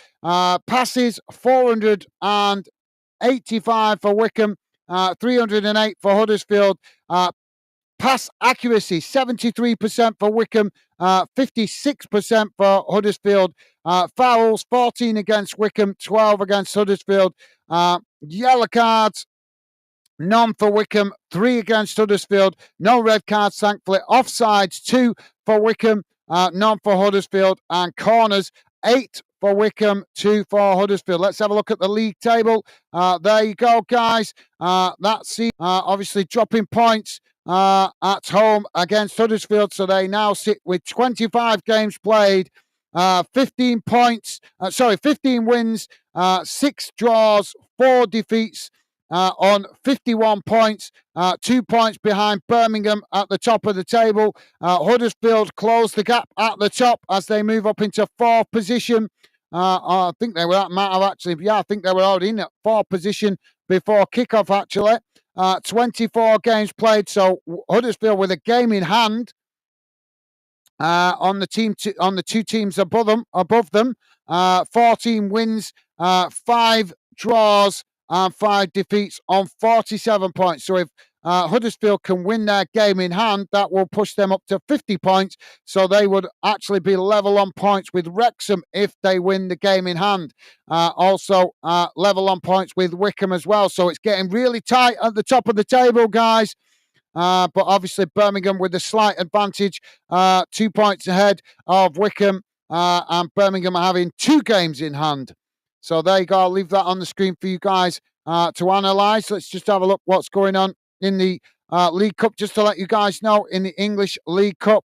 Passes, 485 for Wycombe, 308 for Huddersfield. Pass accuracy, 73% for Wycombe, 56% for Huddersfield. Fouls, 14 against Wycombe, 12 against Huddersfield. Yellow cards, none for Wycombe, 3 against Huddersfield. No red cards, thankfully. Offsides, 2 for Wycombe, none for Huddersfield. And corners, 8 for Wycombe, 2 for Huddersfield. Let's have a look at the league table. There you go, guys. That's obviously dropping points at home against Huddersfield. So they now sit with 25 games played, 15 points, 15 wins, 6 draws, 4 defeats, on 51 points, 2 points behind Birmingham at the top of the table. Huddersfield closed the gap at the top as they move up into 4th position. I think they were at matter actually. Yeah, I think they were already in at 4th position before kickoff actually. 24 games played, so Huddersfield with a game in hand on the two teams above them. 14 wins, 5 draws, and 5 defeats on 47 points. So if Huddersfield can win their game in hand, that will push them up to 50 points. So they would actually be level on points with Wrexham if they win the game in hand. Also level on points with Wycombe as well. So it's getting really tight at the top of the table, guys. But obviously Birmingham with a slight advantage, 2 points ahead of Wycombe, and Birmingham are having 2 games in hand. So there you go. I'll leave that on the screen for you guys to analyse. Let's just have a look what's going on in the League Cup, just to let you guys know, in the English League Cup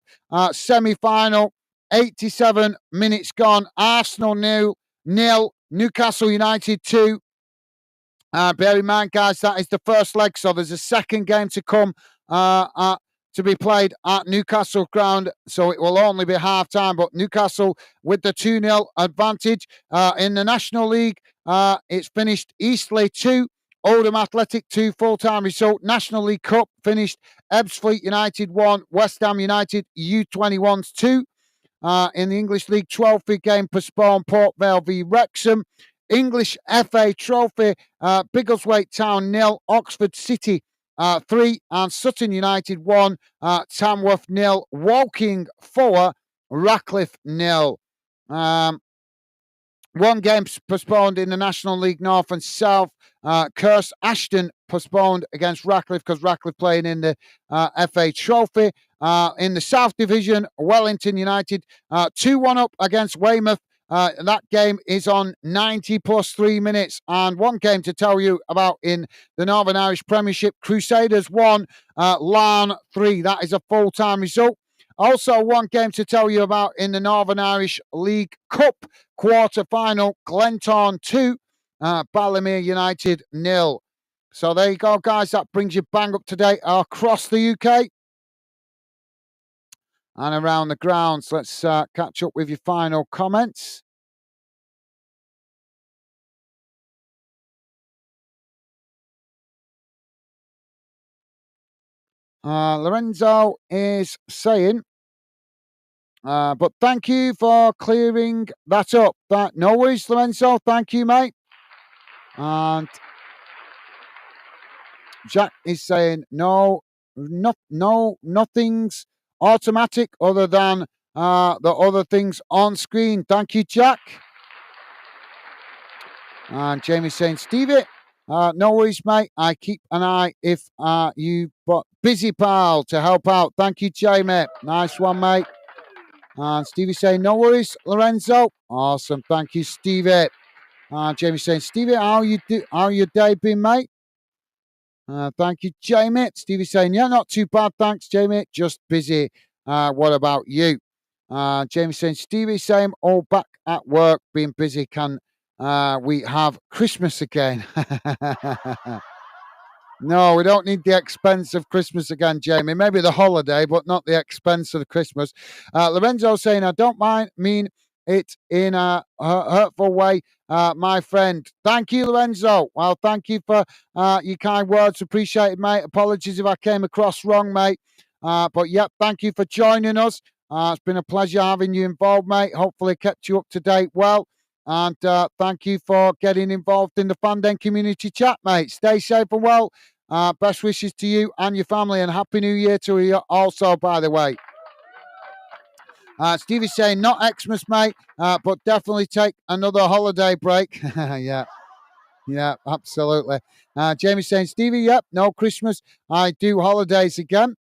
semi-final, 87 minutes gone. Arsenal 0, Newcastle United 2. Bear in mind, guys, that is the first leg, so there's a second game to come to be played at Newcastle ground, so it will only be half-time, but Newcastle with the 2-0 advantage. In the National League, it's finished Eastleigh 2, Oldham Athletic 2, full-time result. National League Cup finished Ebbsfleet United 1, West Ham United U21s 2. In the English League, 12th game postponed, Port Vale v Wrexham. English FA Trophy, Biggleswade Town 0, Oxford City 3, and Sutton United 1, Tamworth 0, Woking 4, Ratcliffe 0. One game postponed in the National League North and South. Kirst Ashton postponed against Ratcliffe because Ratcliffe playing in the FA Trophy. In the South Division, Wellington United 2-1 up against Weymouth. That game is on 90 plus 3 minutes. And one game to tell you about in the Northern Irish Premiership, Crusaders 1, Larne 3. That is a full-time result. Also, one game to tell you about in the Northern Irish League Cup quarter-final, Glentown 2, Ballymere United 0. So there you go, guys. That brings you bang up to date across the UK and around the grounds. Let's catch up with your final comments. Lorenzo is saying, but thank you for clearing that up. No worries, Lorenzo. Thank you, mate. And Jack is saying, nothing's automatic other than the other things on screen. Thank you, Jack. And Jamie's saying, Stevie, no worries, mate. I keep an eye if you but busy pal to help out. Thank you, Jamie. Nice one, mate. And Stevie's saying, no worries, Lorenzo. Awesome. Thank you, Stevie. Jamie's saying, Stevie, how your day been, mate? Thank you, Jamie. Stevie's saying, yeah, not too bad. Thanks, Jamie. Just busy. What about you? Jamie's saying, Stevie, same, all back at work, being busy. Can we have Christmas again? No, we don't need the expense of Christmas again, Jamie. Maybe the holiday, but not the expense of the Christmas. Lorenzo saying, I don't mean it in a hurtful way, my friend. Thank you, Lorenzo. Well, thank you for your kind words. Appreciate it, mate. Apologies if I came across wrong, mate. But, yeah, thank you for joining us. It's been a pleasure having you involved, mate. Hopefully kept you up to date well. And thank you for getting involved in the Fandom community chat, mate. Stay safe and well. Best wishes to you and your family, and Happy New Year to you also, by the way. Stevie's saying, not Xmas, mate, but definitely take another holiday break. Yeah, absolutely. Jamie's saying, Stevie, yep, no Christmas. I do holidays again.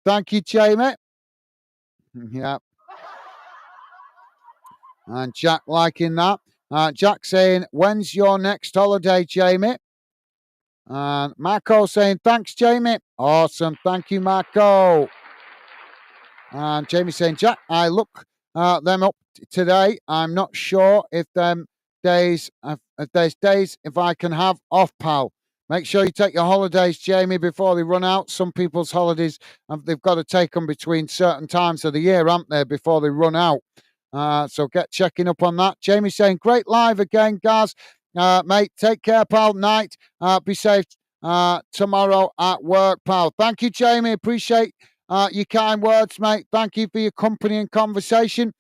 Thank you, Jamie. Yeah. And Jack liking that. Jack saying, when's your next holiday, Jamie? And Marco saying, thanks, Jamie. Awesome. Thank you, Marco. And Jamie saying, Jack, I look them up today. I'm not sure if there's days if I can have off, pal. Make sure you take your holidays, Jamie, before they run out. Some people's holidays, they've got to take them between certain times of the year, haven't they, before they run out. So get checking up on that. Jamie saying, great live again, guys. Mate, take care, pal. Night. Be safe tomorrow at work, pal. Thank you, Jamie. Appreciate your kind words, mate. Thank you for your company and conversation.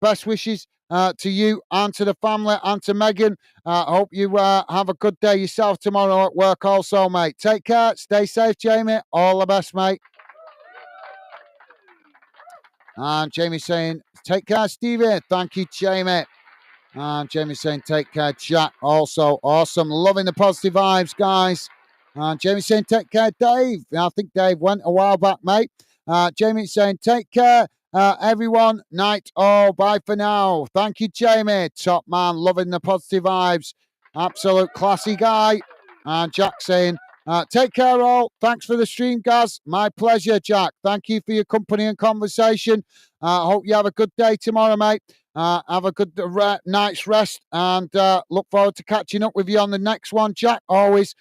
Best wishes to you and to the family and to Megan. Hope you have a good day yourself tomorrow at work also, mate. Take care. Stay safe, Jamie. All the best, mate. And Jamie saying, take care, Stevie. Thank you, Jamie. And Jamie saying, take care, Jack. Also, awesome. Loving the positive vibes, guys. And Jamie saying, take care, Dave. I think Dave went a while back, mate. Jamie saying, take care, everyone. Night. Oh, bye for now. Thank you, Jamie. Top man. Loving the positive vibes. Absolute classy guy. And Jack saying, take care, all. Thanks for the stream, guys. My pleasure, Jack. Thank you for your company and conversation. Hope you have a good day tomorrow, mate. Have a good night's rest, and look forward to catching up with you on the next one, Jack. Always,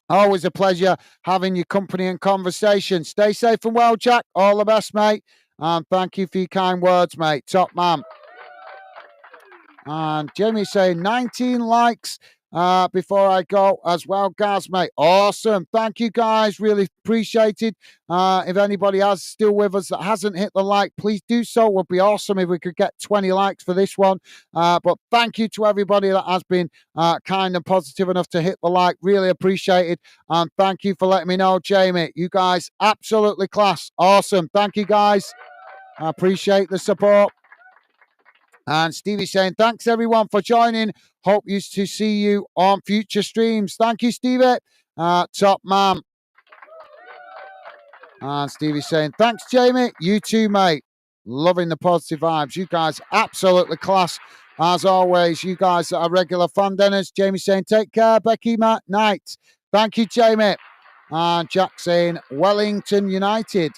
always a pleasure having your company and conversation. Stay safe and well, Jack. All the best, mate. And thank you for your kind words, mate. Top man. And Jamie saying 19 likes before I go as well, guys, mate. Awesome. Thank you, guys. Really appreciate it. If anybody has still with us that hasn't hit the like, please do so. It would be awesome if we could get 20 likes for this one. But thank you to everybody that has been kind and positive enough to hit the like. Really appreciate it. And thank you for letting me know, Jamie. You guys, absolutely class. Awesome. Thank you, guys. I appreciate the support. And Stevie saying, thanks everyone for joining. Hope to see you on future streams. Thank you, Stevie. Top man. And Stevie saying, thanks, Jamie. You too, mate. Loving the positive vibes. You guys absolutely class. As always, you guys are regular fan dinners. Jamie saying, take care, Becky, Matt, night. Thank you, Jamie. And Jack saying, Wellington United.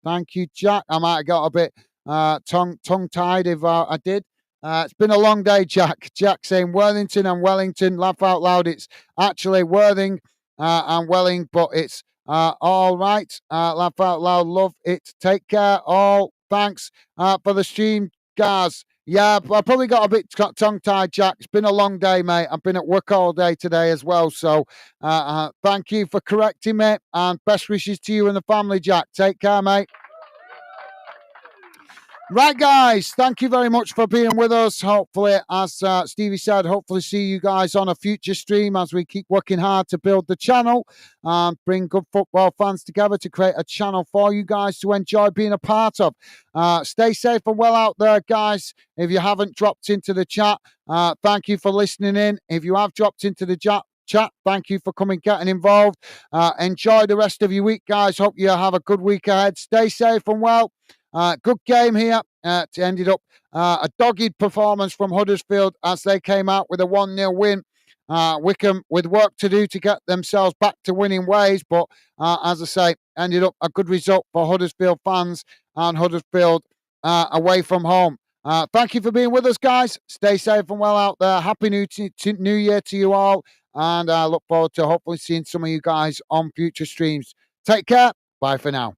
Thank you, Jack. I might have got a bit tongue-tied if I did. It's been a long day, Jack. Jack saying Worthington and Wellington. Laugh out loud. It's actually Worthing and Welling, but it's all right. Laugh out loud. Love it. Take care, all. Thanks for the stream, guys. Yeah, I probably got a bit tongue-tied, Jack. It's been a long day, mate. I've been at work all day today as well. So thank you for correcting me. And best wishes to you and the family, Jack. Take care, mate. Right, guys, thank you very much for being with us. Hopefully, as Stevie said, hopefully see you guys on a future stream as we keep working hard to build the channel and bring good football fans together to create a channel for you guys to enjoy being a part of. Stay safe and well out there, guys. If you haven't dropped into the chat, thank you for listening in. If you have dropped into the chat, thank you for coming, getting involved. Enjoy the rest of your week, guys. Hope you have a good week ahead. Stay safe and well. Good game here. It ended up a dogged performance from Huddersfield as they came out with a 1-0 win. Wycombe with work to do to get themselves back to winning ways, but as I say, ended up a good result for Huddersfield fans and Huddersfield away from home. Thank you for being with us, guys. Stay safe and well out there. Happy New Year to you all, and I look forward to hopefully seeing some of you guys on future streams. Take care. Bye for now.